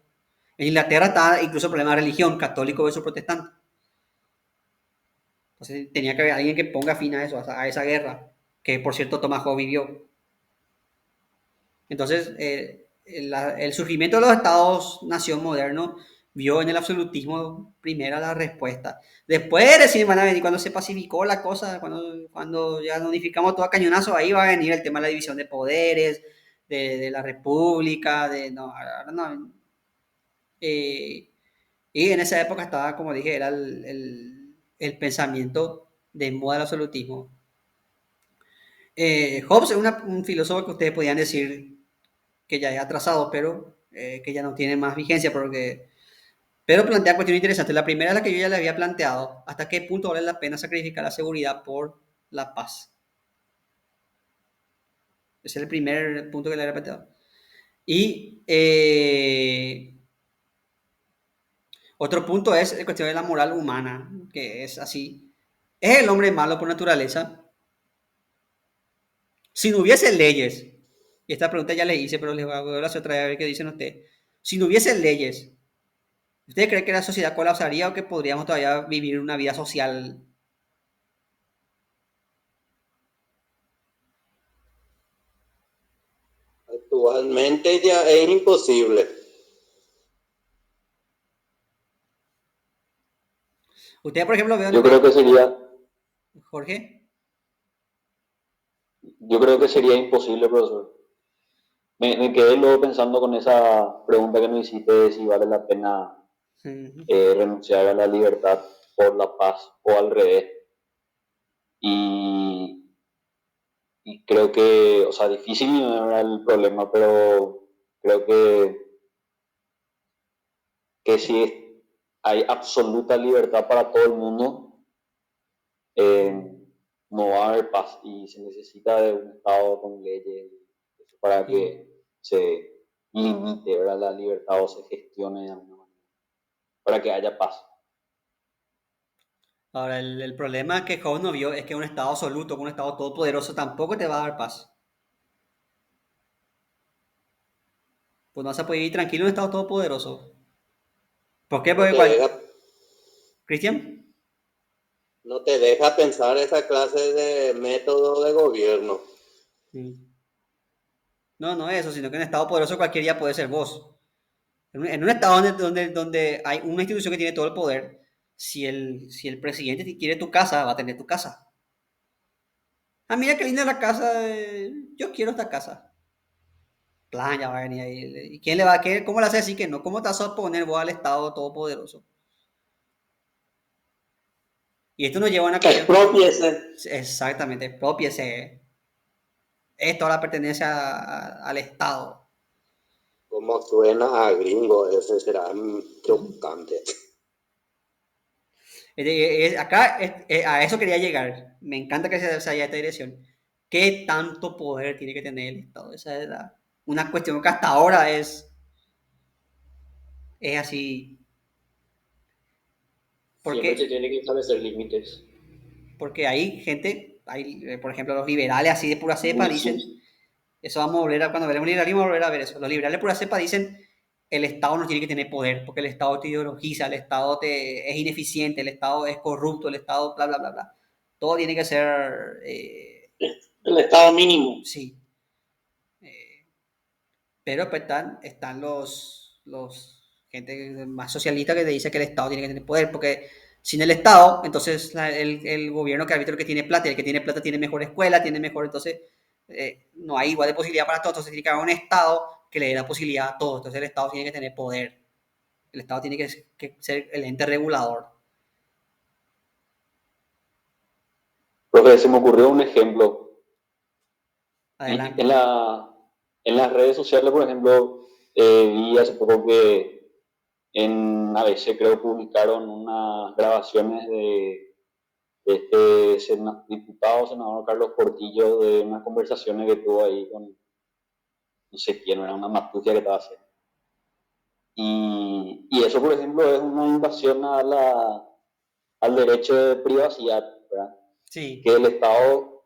En Inglaterra está incluso el problema de religión, católico versus protestante. Entonces tenía que haber alguien que ponga fin a eso, a esa guerra, que por cierto Thomas Hobbes vivió. Entonces, el surgimiento de los estados-nación modernos vio en el absolutismo primera la respuesta. Después recién van a venir, cuando se pacificó la cosa, cuando ya unificamos todo a cañonazo, ahí va a venir el tema de la división de poderes, de la república, no, ahora no. Y en esa época estaba, como dije, era el pensamiento de moda del absolutismo. Hobbes es un filósofo que ustedes podían decir que ya es atrasado, pero que ya no tiene más vigencia, pero plantea cuestiones interesantes. La primera es la que yo ya le había planteado, hasta qué punto vale la pena sacrificar la seguridad por la paz. Ese es el primer punto que le había planteado. Y Otro punto es la cuestión de la moral humana, que es así. ¿Es el hombre malo por naturaleza? Si no hubiese leyes, y esta pregunta ya le hice, pero les voy a hacer otra vez a ver qué dicen ustedes. Si no hubiese leyes, ¿usted cree que la sociedad colapsaría o que podríamos todavía vivir una vida social? Actualmente ya es imposible. Usted, por ejemplo, Yo creo que sería, Jorge. yo creo que sería imposible, profesor. Me quedé luego pensando con esa pregunta que nos hiciste de si vale la pena Ujú. renunciar a la libertad por la paz o al revés. Y, y creo que, o sea, difícil no era el problema, pero creo que si hay absoluta libertad para todo el mundo, no va a haber paz y se necesita de un Estado con leyes para Sí. que se limite, ¿verdad?, la libertad o se gestione de alguna manera, para que haya paz. Ahora, el problema que Job no vio es que un estado absoluto, un estado todopoderoso, tampoco te va a dar paz. Pues no vas a poder ir tranquilo en un estado todopoderoso. ¿Por qué? No Porque te deja, Cristian. no te deja pensar esa clase de método de gobierno. Sí. No, no eso, sino que en un estado poderoso cualquier día puede ser vos. En un estado donde hay una institución que tiene todo el poder, si el presidente quiere tu casa, va a tener tu casa. Ah, mira qué linda la casa, yo quiero esta casa. Plan, ya va a venir ahí. ¿Y quién le va a querer? ¿Cómo le hace así que no? ¿Cómo te vas a oponer vos al estado todopoderoso? Y esto nos lleva a una cuestión. Expropiese. Exactamente, expropiese. Esto ahora pertenece al Estado. Como suena a gringo, ese será chocante. Acá a eso quería llegar. Me encanta que se haya esta dirección. ¿Qué tanto poder tiene que tener el Estado? Esa es una cuestión que hasta ahora es así. Siempre se Porque, tiene que establecer límites. porque hay gente, por ejemplo, los liberales así de pura cepa dicen, Sí. eso vamos a volver a, cuando veremos liberalismo, vamos a volver a ver eso. Los liberales de pura cepa dicen, el Estado no tiene que tener poder, porque el Estado te ideologiza, el Estado es ineficiente, el Estado es corrupto, el Estado bla, bla, bla, bla. Todo tiene que ser, El estado mínimo. sí. Pero pues están los gente más socialista que te dice que el Estado tiene que tener poder, porque sin el Estado, entonces el gobierno que arbitra el que tiene plata, y el que tiene plata tiene mejor escuela, tiene mejor, entonces no hay igual de posibilidad para todos, entonces tiene que haber un Estado que le dé la posibilidad a todos, entonces el Estado tiene que tener poder, el Estado tiene que ser el ente regulador. Profe, se me ocurrió un ejemplo. Adelante. En las redes sociales, por ejemplo, vi hace poco que en ABC creo publicaron unas grabaciones de este diputado, senador Carlos Portillo, de unas conversaciones que tuvo ahí con no sé quién, era una matucia que estaba haciendo. Y eso, por ejemplo, es una invasión al derecho de privacidad, ¿verdad? Sí. Que el Estado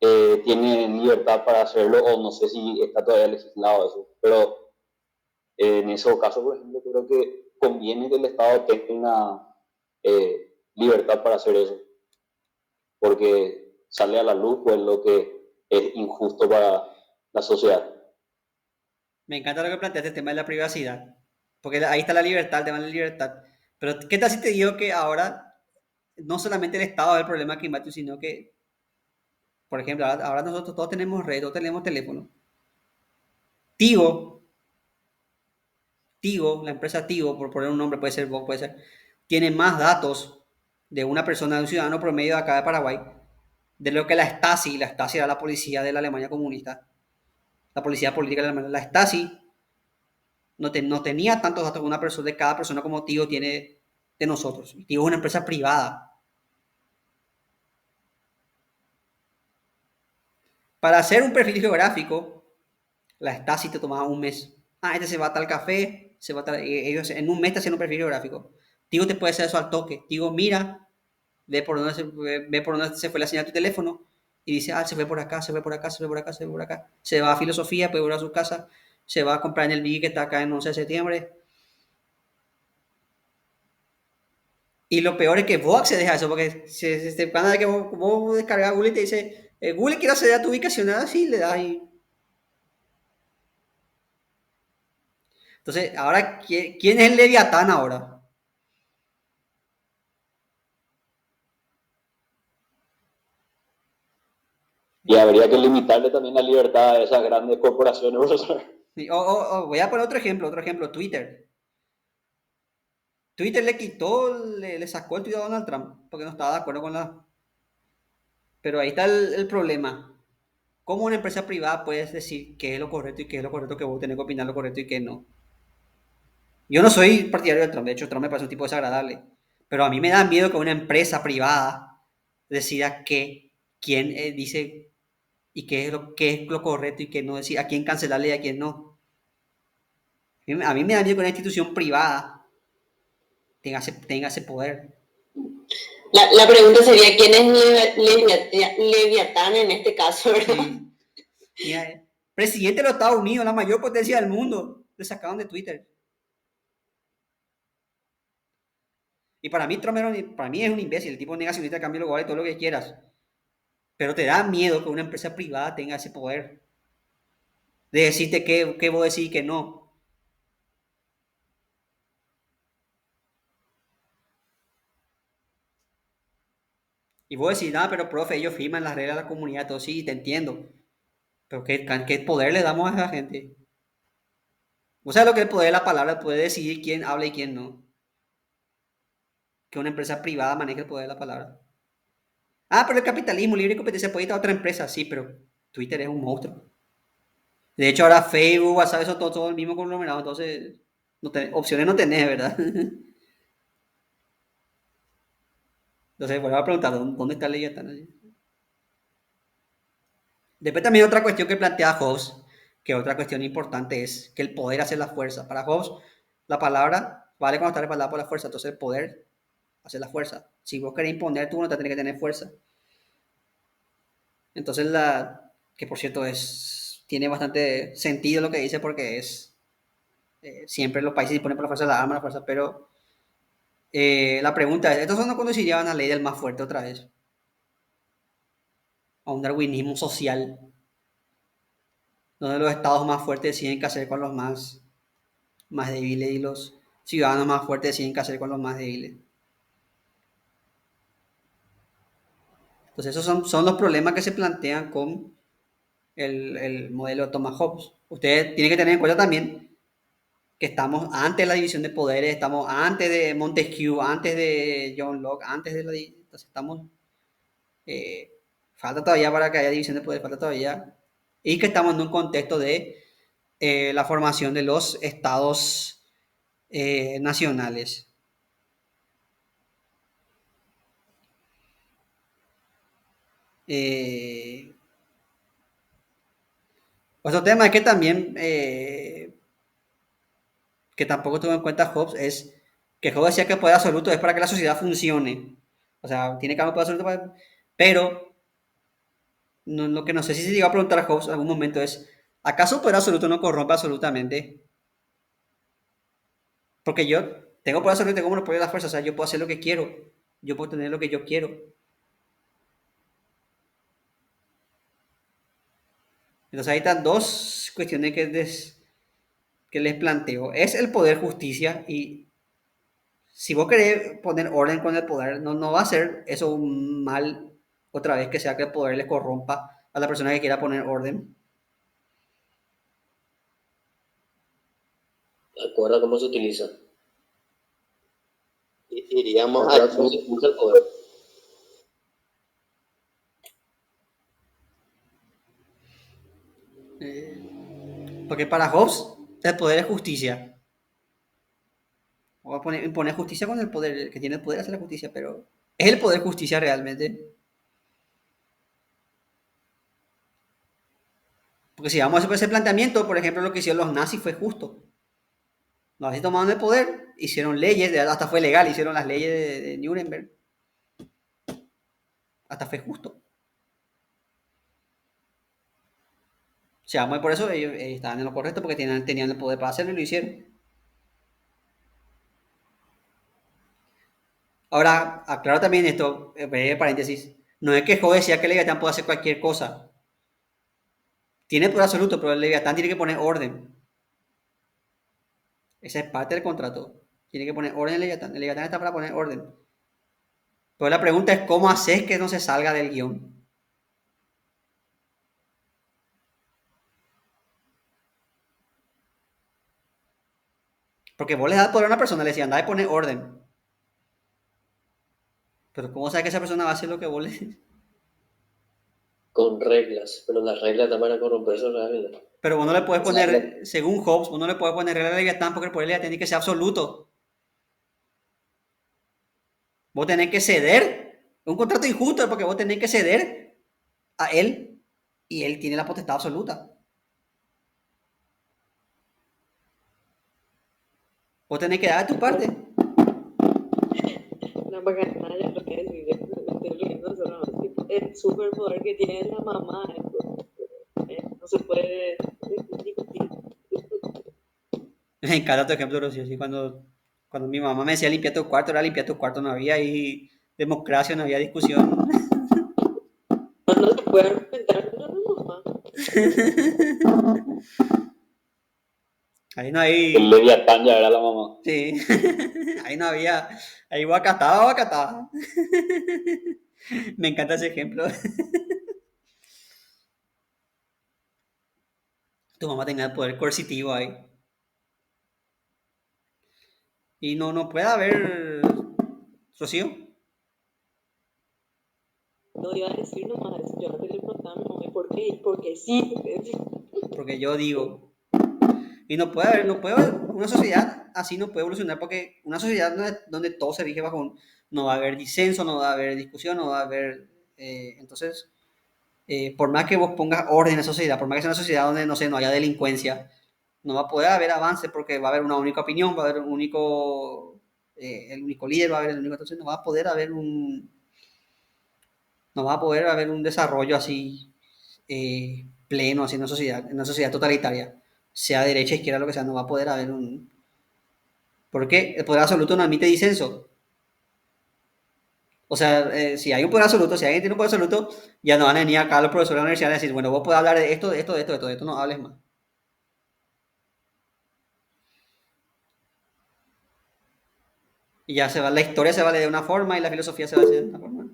tiene libertad para hacerlo, o no sé si está todavía legislado eso, pero en ese caso, por ejemplo, creo que conviene que el Estado tenga libertad para hacer eso, porque sale a la luz pues lo que es injusto para la sociedad. Me encanta lo que planteaste, el tema de la privacidad, porque ahí está la libertad, el tema de la libertad. Pero ¿qué tal si te digo que ahora no solamente el Estado es el problema climático, sino que, por ejemplo, ahora nosotros todos tenemos red, todos tenemos teléfono. Tigo, la empresa Tigo, por poner un nombre, puede ser vos, puede ser, tiene más datos de una persona, de un ciudadano promedio de acá de Paraguay, de lo que la Stasi era la policía de la Alemania comunista, la policía política de la Alemania. La Stasi no tenía tantos datos de cada persona como Tigo tiene de nosotros. Tigo es una empresa privada. Para hacer un perfil geográfico, la Stasi te tomaba un mes. Ah, este se va a tal café, ellos en un mes te hacían un perfil geográfico. Tigo te puede hacer eso al toque. Tigo mira, ve por dónde se fue la señal de tu teléfono y dice, se fue por acá, se fue por acá, se fue por acá, se fue por acá. Se va a filosofía, puede volver a su casa, se va a comprar en el Biggie que está acá en 11 de septiembre. Y lo peor es que vos accedes a eso, porque cada vez que vos descargas Google y te dice, Google quiere acceder a tu ubicación, así le das y... Entonces, ahora, ¿quién es el Leviatán ahora? Y habría que limitarle también la libertad a esas grandes corporaciones, profesor. Voy a poner otro ejemplo, Twitter. Twitter le sacó el tweet a Donald Trump porque no estaba de acuerdo con la... Pero ahí está el problema. ¿Cómo una empresa privada puedes decir qué es lo correcto y qué es lo correcto que vos tenés que opinar lo correcto y qué no? Yo no soy partidario de Trump, de hecho Trump me parece un tipo desagradable. Pero a mí me da miedo que una empresa privada decida quién dice y qué es lo correcto y qué no, decir a quién cancelarle y a quién no. A mí me da miedo que una institución privada tenga ese poder. La pregunta sería, ¿quién es Leviatán en este caso, verdad? Sí. Mira, presidente de los Estados Unidos, la mayor potencia del mundo, le sacaron de Twitter. Y para mí Trump para mí es un imbécil, el tipo negacionista de cambio global y todo lo que quieras. Pero te da miedo que una empresa privada tenga ese poder de decirte qué vos decís y qué no. Y vos decís, nada, pero profe, ellos firman las reglas de la comunidad, todo sí, te entiendo. Pero ¿qué poder le damos a esa gente? ¿Vos sabés lo que es el poder de la palabra? Puede decidir quién habla y quién no. Que una empresa privada maneje el poder de la palabra. Pero el capitalismo, libre competencia puede ir a otra empresa, sí, pero Twitter es un monstruo. De hecho, ahora Facebook, WhatsApp, eso todo el mismo conglomerado, entonces opciones no tenés, ¿verdad? Entonces, vuelvo a preguntar, ¿dónde está el Leviatán? Después también otra cuestión que plantea Hobbes, que otra cuestión importante es que el poder hace la fuerza. Para Hobbes, la palabra vale cuando está respaldada por la fuerza, entonces el poder hace la fuerza. Si vos querés imponer, tú no te tenés que tener fuerza. Entonces, que por cierto tiene bastante sentido lo que dice porque siempre los países disponen por la fuerza de la arma, la fuerza, pero la pregunta es, ¿estos no conducirían a la ley del más fuerte otra vez? A un darwinismo social, donde los estados más fuertes deciden qué hacer con los más débiles y los ciudadanos más fuertes deciden qué hacer con los más débiles. Entonces esos son los problemas que se plantean con el modelo de Thomas Hobbes. Ustedes tienen que tener en cuenta también que estamos antes de la división de poderes, estamos antes de Montesquieu, antes de John Locke, antes de entonces estamos... falta todavía para que haya división de poderes, falta todavía. Y que estamos en un contexto de la formación de los estados nacionales. Otro tema es que también, que tampoco tuvo en cuenta Hobbes, es que Hobbes decía que el poder absoluto es para que la sociedad funcione. O sea, tiene que haber un poder absoluto pero lo que no sé si se llegó a preguntar a Hobbes en algún momento es, ¿acaso el poder absoluto no corrompe absolutamente? Porque yo tengo poder absoluto, tengo monopolio de la fuerza, o sea, yo puedo hacer lo que quiero, yo puedo tener lo que yo quiero. Entonces ahí están dos cuestiones que les planteo. Es el poder justicia y si vos querés poner orden con el poder, no va a ser eso un mal otra vez que sea que el poder le corrompa a la persona que quiera poner orden. Acuerda cómo se utiliza. Iríamos Acuerda cómo se usa el poder. Porque para Hobbes el poder es justicia. O a imponer justicia con el poder, el que tiene el poder hacer la justicia, pero ¿es el poder justicia realmente? Porque si vamos a hacer ese planteamiento, por ejemplo, lo que hicieron los nazis fue justo. Los nazis tomaron el poder hicieron leyes, hasta fue legal, hicieron las leyes de Nuremberg. Hasta fue justo. O sea, por eso ellos estaban en lo correcto, porque tenían el poder para hacerlo y lo hicieron. Ahora, aclaro también esto, breve paréntesis. No es que Joe decía que el Leviatán puede hacer cualquier cosa. Tiene poder absoluto, pero el Leviatán tiene que poner orden. Esa es parte del contrato. Tiene que poner orden el Leviatán. El Leviatán está para poner orden. Pero la pregunta es cómo haces que no se salga del guión. Porque vos le das poder a una persona, le decís, anda y pone orden. Pero ¿cómo sabes que esa persona va a hacer lo que vos le decís? Con reglas, pero las reglas están para corromper esas reglas. Pero vos no le puedes poner, según Hobbes, vos no le puedes poner regla al Leviatán porque el poder del Leviatán tiene que ser absoluto. Vos tenés que ceder. Es un contrato injusto porque vos tenés que ceder a él y él tiene la potestad absoluta. Vos tenés que dar tu parte. Una bacanalla, lo que decir, estoy leyendo solo, tipo, el superpoder que tiene la mamá, no se puede discutir. Me encanta tu ejemplo, Rocío. Sí, cuando mi mamá me decía limpia tu cuarto, era limpiar tu cuarto, no había ahí democracia, no había discusión. No se puede argumentar con la mamá. Ahí no hay. El Leviatán ya era la mamá. Sí. Ahí no había. Ahí guacataba. Me encanta ese ejemplo. Tu mamá tenía el poder coercitivo ahí. Y no puede haber. Rocío. No iba a decir nomás eso, yo no te le preguntaba, no, ¿por qué? Porque sí. Porque yo digo. Y no puede haber, una sociedad así no puede evolucionar porque una sociedad donde todo se rige bajo no va a haber disenso, no va a haber discusión, no va a haber, entonces, por más que vos pongas orden en la sociedad, por más que sea una sociedad donde, no sé, no haya delincuencia, no va a poder haber avance porque va a haber una única opinión, va a haber un único, el único líder, va a haber el único, entonces no va a poder haber un desarrollo así pleno, así en una sociedad totalitaria, sea derecha, izquierda, lo que sea, no va a poder haber un... Porque el poder absoluto no admite disenso. O sea, si hay un poder absoluto, si alguien tiene un poder absoluto, ya no van a venir acá los profesores de la universidad a decir, bueno, vos podés hablar de esto, no hables más. Y ya la historia se vale de una forma y la filosofía se vale de una forma.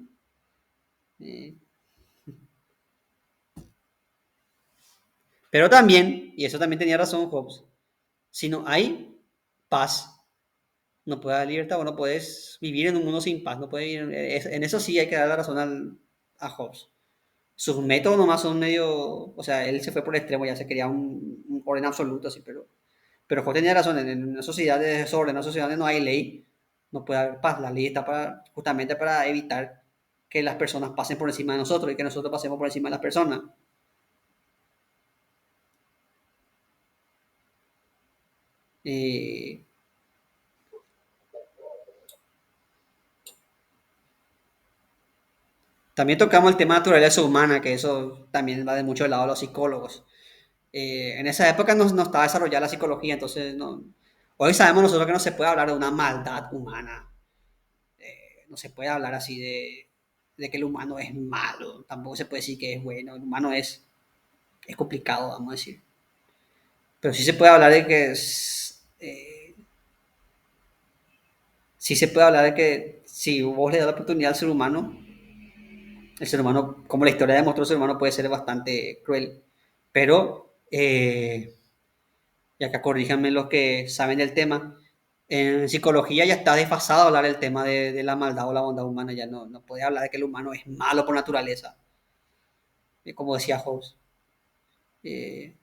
Pero también, y eso también tenía razón Hobbes, si no hay paz, no puede haber libertad, o no puedes vivir en un mundo sin paz, no puedes vivir, en eso sí hay que dar la razón a Hobbes. Sus métodos nomás son medio, o sea, él se fue por el extremo, ya se quería un orden absoluto, así, pero Hobbes tenía razón, en una sociedad de desorden, en una sociedad donde no hay ley, no puede haber paz, la ley está justamente para evitar que las personas pasen por encima de nosotros y que nosotros pasemos por encima de las personas. También tocamos el tema de naturaleza humana, que eso también va de mucho del lado de los psicólogos. En esa época no estaba desarrollada la psicología, entonces hoy sabemos nosotros que no se puede hablar de una maldad humana. No se puede hablar así de que el humano es malo, tampoco se puede decir que es bueno, el humano es complicado, vamos a decir. Pero sí se puede hablar de que sí se puede hablar de que si vos le das la oportunidad al ser humano, el ser humano, como la historia demostró, el ser humano puede ser bastante cruel. Pero, y acá corríjanme los que saben del tema, en psicología ya está desfasado hablar del tema de la maldad o la bondad humana, ya no puede hablar de que el humano es malo por naturaleza, como decía Hobbes. En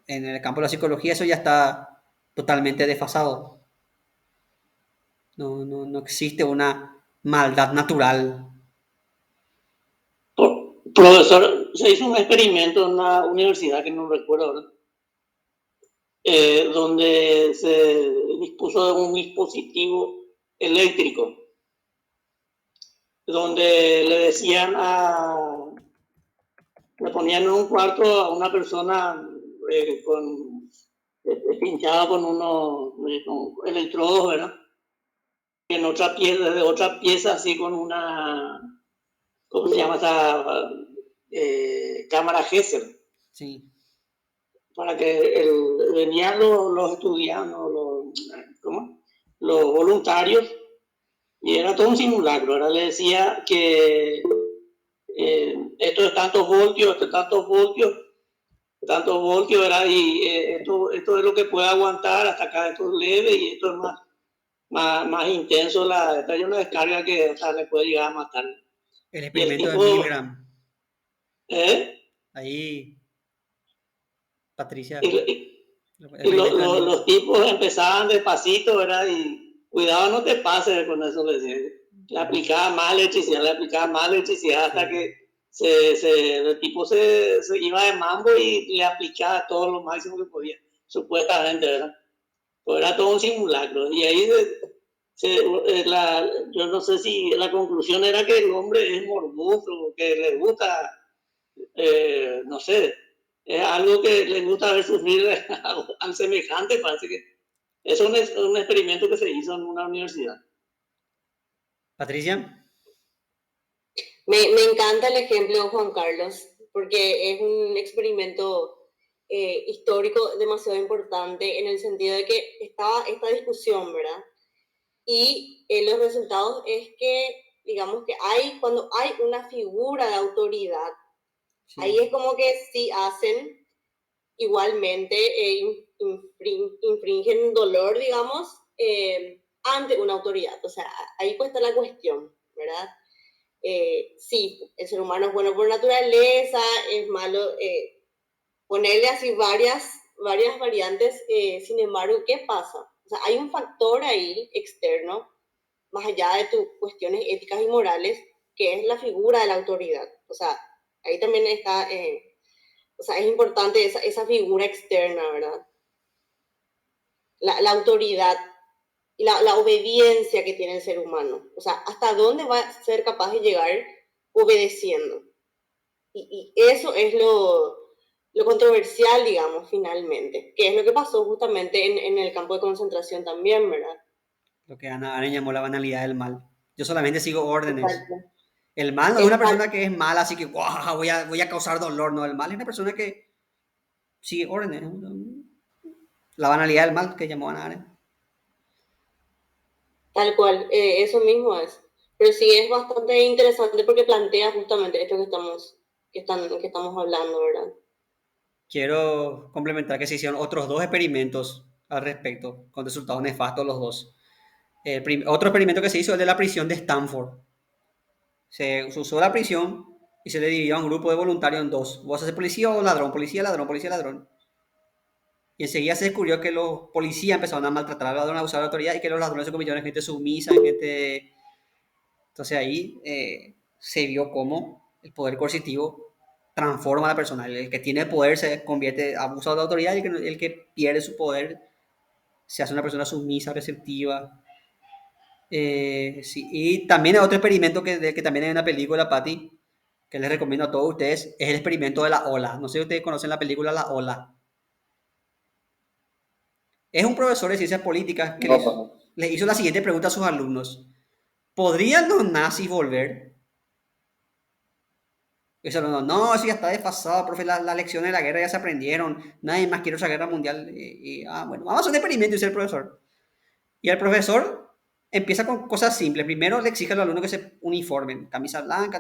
el campo de la psicología eso ya está totalmente desfasado. No existe una maldad natural. Profesor, se hizo un experimento en una universidad que no recuerdo ahora, donde se dispuso de un dispositivo eléctrico, donde le decían le ponían en un cuarto a una persona pinchada con unos con electrodos, ¿verdad? En otra pieza, desde otra pieza, así con una, ¿cómo se llama esa cámara Gesser? Sí. Para que venían los estudiantes, los voluntarios, y era todo un simulacro. Ahora le decía que esto es tantos voltios, ¿verdad? Y esto es lo que puede aguantar, hasta acá esto es leve y esto es más intenso. Esta es una descarga que, o sea, le puede llegar a matar. El Y el experimento de tipo, Milgram. ¿eh? Ahí, Patricia. Y El experimento de Milgram. los tipos empezaban despacito, ¿verdad? Y cuidado, no te pases con eso, le aplicaba más electricidad, hasta que el tipo se iba de mambo y le aplicaba todo lo máximo que podía, supuestamente, ¿verdad? Pues era todo un simulacro. Y ahí yo no sé si la conclusión era que el hombre es morboso, que le gusta, no sé, es algo que le gusta ver sufrir al semejante. Parece que es un experimento que se hizo en una universidad. Patricia. Me encanta el ejemplo, Juan Carlos, porque es un experimento histórico demasiado importante en el sentido de que estaba esta discusión, ¿verdad? Y los resultados es que, digamos que cuando hay una figura de autoridad, sí, ahí es como que sí hacen igualmente, infringen dolor, digamos, ante una autoridad. O sea, ahí puede estar la cuestión, ¿verdad? Sí, el ser humano es bueno por naturaleza, es malo, ponerle así varias variantes. Sin embargo, ¿qué pasa? O sea, hay un factor ahí externo, más allá de tus cuestiones éticas y morales, que es la figura de la autoridad. O sea, ahí también está, o sea, es importante esa figura externa, ¿verdad? La autoridad y la obediencia que tiene el ser humano. O sea, hasta dónde va a ser capaz de llegar obedeciendo. Y eso es lo controversial, digamos, finalmente, que es lo que pasó justamente en el campo de concentración también, ¿verdad? Lo que Ana Arendt llamó la banalidad del mal. Yo solamente sigo órdenes. Exacto. El mal no es una persona que es mala, así que wow, voy a causar dolor. No, el mal es una persona que sigue órdenes. La banalidad del mal que llamó Ana Arendt. Tal cual, eso mismo es. Pero sí es bastante interesante porque plantea justamente esto que estamos hablando, ¿verdad? Quiero complementar que se hicieron otros 2 experimentos al respecto, con resultados nefastos los dos. Otro experimento que se hizo es el de la prisión de Stanford. Se usó la prisión y se le dividió a un grupo de voluntarios en 2. Vos haces policía o ladrón, policía, ladrón, policía, ladrón. Y enseguida se descubrió que los policías empezaron a maltratar al ladrón, a abusar de la autoridad, y que los ladrones se convirtieron en gente sumisa, en gente... Entonces ahí se vio cómo el poder coercitivo transforma a la persona. El que tiene poder se convierte abusador de la autoridad, y el que pierde su poder se hace una persona sumisa, receptiva. Sí. Y también hay otro experimento que también hay una película, Patty, que les recomiendo a todos ustedes, es el experimento de la ola. No sé si ustedes conocen la película La Ola. Es un profesor de ciencias políticas que les hizo la siguiente pregunta a sus alumnos. ¿Podrían los nazis volver? Y los alumnos, no, eso ya está desfasado, profe, las lecciones de la guerra ya se aprendieron, nadie más quiere otra guerra mundial. Bueno, vamos a hacer un experimento, dice el profesor. Y el profesor empieza con cosas simples. Primero le exige a los alumnos que se uniformen, camisa blanca,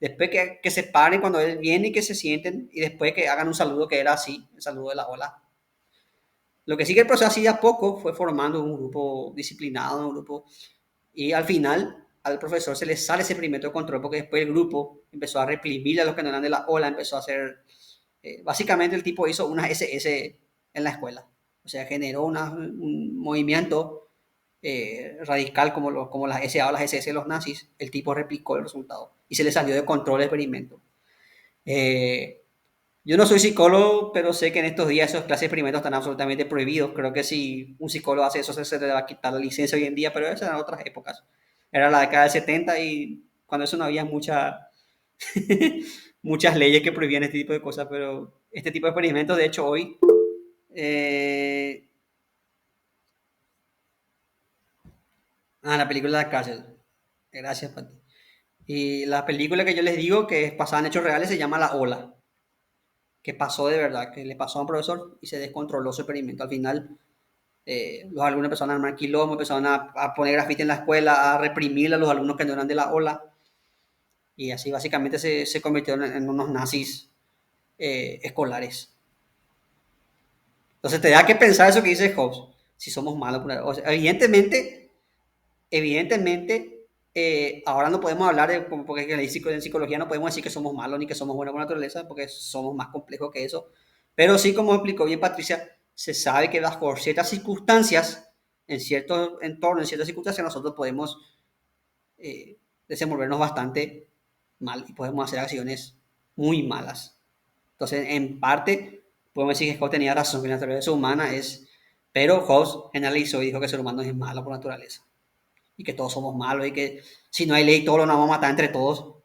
después que se paren cuando él viene y que se sienten, y después que hagan un saludo que era así, el saludo de la ola. Lo que sí que el profesor así de a poco fue formando un grupo disciplinado, un grupo, y al final al profesor se le sale ese experimento de control, porque después el grupo empezó a reprimir a los que no eran de la ola, empezó a hacer, básicamente el tipo hizo una SS en la escuela, o sea, generó un movimiento radical como las SA o las SS de los nazis. El tipo replicó el resultado y se le salió de control el experimento. Yo no soy psicólogo, pero sé que en estos días esos clases de experimentos están absolutamente prohibidos. Creo que si un psicólogo hace eso, se le va a quitar la licencia hoy en día, pero esas eran otras épocas. Era la década del 70 y cuando eso no había muchas leyes que prohibían este tipo de cosas, pero este tipo de experimentos, de hecho, hoy... la película de la cárcel. Gracias, Pati. Y la película que yo les digo que es basada en hechos reales se llama La Ola, que pasó de verdad, que le pasó a un profesor y se descontroló su experimento. Al final, los alumnos empezaron a armar quilombo, empezaron a poner grafiti en la escuela, a reprimir a los alumnos que no eran de la ola, y así básicamente se convirtieron en unos nazis escolares. Entonces te da que pensar eso que dice Hobbes, si somos malos. O sea, evidentemente, ahora no podemos hablar de, porque en psicología no podemos decir que somos malos ni que somos buenos por naturaleza, porque somos más complejos que eso. Pero sí, como explicó bien Patricia, se sabe que bajo ciertas circunstancias, en ciertos entornos, en ciertas circunstancias, nosotros podemos desenvolvernos bastante mal y podemos hacer acciones muy malas. Entonces, en parte, podemos decir que Hobbes tenía razón, que la naturaleza humana es... Pero Hobbes generalizó y dijo que el ser humano es malo por naturaleza y que todos somos malos y que si no hay ley todos nos vamos a matar entre todos.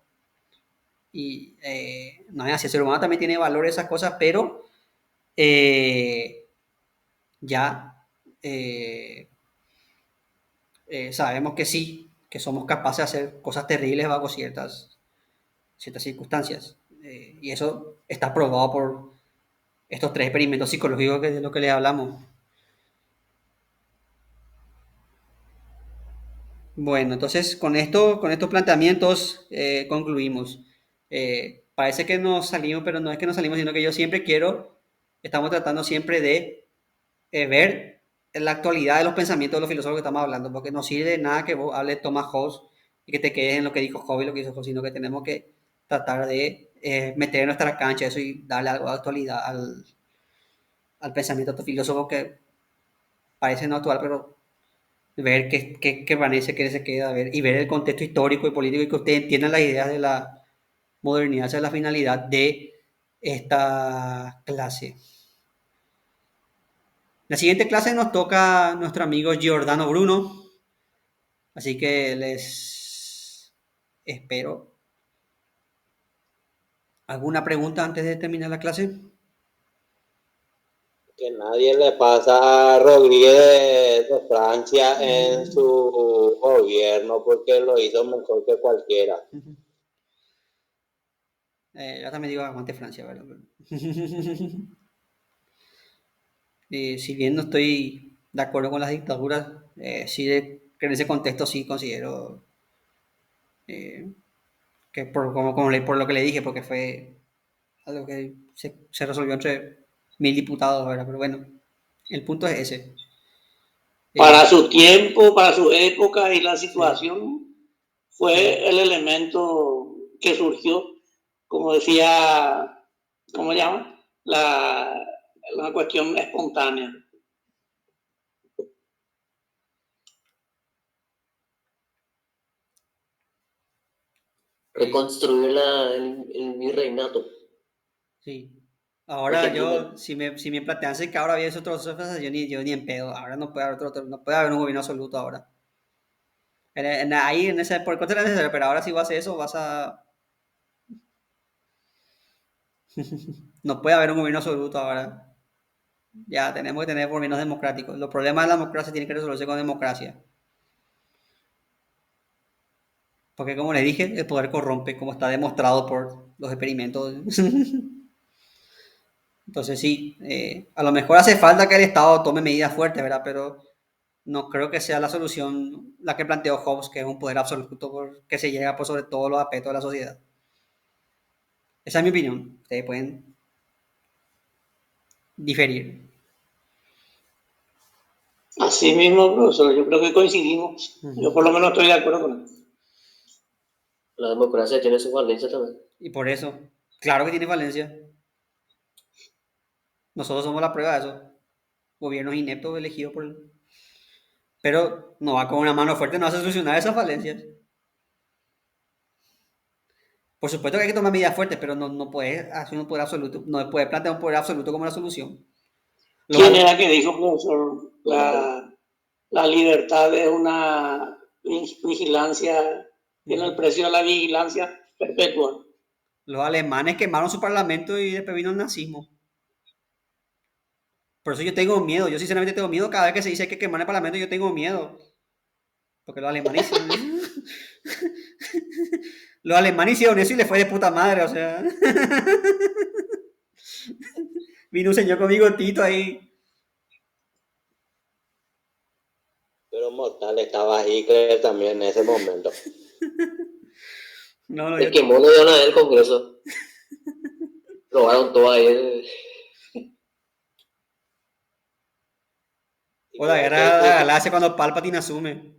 Y no es así, el ser humano también tiene valor esas cosas, pero ya sabemos que sí, que somos capaces de hacer cosas terribles bajo ciertas circunstancias. Y eso está probado por estos 3 experimentos psicológicos que de lo que les hablamos. Bueno, entonces con estos planteamientos concluimos. Parece que nos salimos, pero no es que nos salimos, sino que yo siempre estamos tratando siempre de ver en la actualidad de los pensamientos de los filósofos que estamos hablando, porque no sirve de nada que vos hables de Thomas Hobbes y que te quedes en lo que dijo Hobbes y lo que hizo Hobbes, sino que tenemos que tratar de meter en nuestra cancha eso y darle algo de actualidad al pensamiento de estos filósofos que parece no actual, pero ver qué permanece, qué se queda, ver, y ver el contexto histórico y político y que ustedes entiendan las ideas de la modernidad, esa es la finalidad de esta clase. La siguiente clase nos toca nuestro amigo Giordano Bruno, así que les espero. ¿Alguna pregunta antes de terminar la clase? Que nadie le pasa a Rodríguez de Francia en su gobierno porque lo hizo mejor que cualquiera. Yo también digo aguante Francia, ¿verdad? Si bien no estoy de acuerdo con las dictaduras, sí que en ese contexto sí considero que por lo que le dije, porque fue algo que se resolvió entre 1000 diputados, ¿verdad? Pero bueno, el punto es ese. Para su tiempo, para su época y la situación, fue el elemento que surgió, como decía, ¿cómo se llama? La cuestión espontánea. Reconstruir el virreinato. Sí. Ahora yo, si me plantean que ahora había otros yo ni en pedo. Ahora no puede haber no puede haber un gobierno absoluto ahora. Ahí en ese, por contra era necesario, pero ahora si vas a eso, vas a... No puede haber un gobierno absoluto ahora. Ya tenemos que tener gobiernos democráticos. Los problemas de la democracia tienen que resolverse con democracia. Porque como les dije, el poder corrompe, como está demostrado por los experimentos. Entonces sí, a lo mejor hace falta que el Estado tome medidas fuertes, ¿verdad? Pero no creo que sea la solución la que planteó Hobbes, que es un poder absoluto que se llega por sobre todos los aspectos de la sociedad. Esa es mi opinión. Ustedes pueden diferir. Así mismo, profesor, yo creo que coincidimos. Yo por lo menos estoy de acuerdo con él. La democracia tiene su falencia también. Y por eso, claro que tiene falencia. Nosotros somos la prueba de eso. Gobiernos ineptos elegidos por... Pero no va con una mano fuerte, no hace solucionar esas falencias. Por supuesto que hay que tomar medidas fuertes, pero no puedes hacer un poder absoluto, no puedes plantear un poder absoluto como una solución. ¿Quién era que dijo, profesor, la libertad es una vigilancia, tiene el precio de la vigilancia perpetua? Los alemanes quemaron su parlamento y después vino el nazismo. Por eso yo tengo miedo, yo sinceramente tengo miedo cada vez que se dice que quemar el parlamento, yo tengo miedo. Porque los alemanes los alemanes hicieron eso y les fue de puta madre, o sea. Vino un señor con bigotito ahí. Pero mortal estaba Hitler también en ese momento. No, El quemó no dio nada del Congreso. Robaron todo ahí. O la guerra de la galaxia cuando Palpatine asume.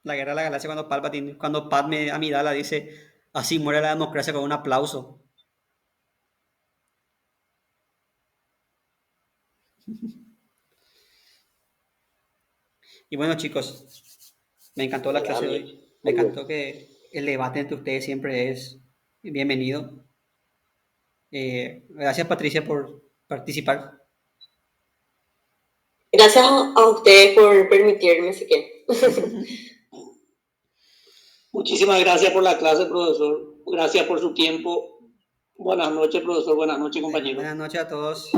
La guerra de la galaxia cuando Palpatine, cuando Padme Amidala dice, así muere la democracia con un aplauso. Y bueno, chicos, me encantó la clase de hoy. Me encantó que el debate entre ustedes siempre es bienvenido. Gracias, Patricia, por participar. Gracias a ustedes por permitirme, así que. Muchísimas gracias por la clase, profesor. Gracias por su tiempo. Buenas noches, profesor. Buenas noches, compañeros. Buenas noches a todos.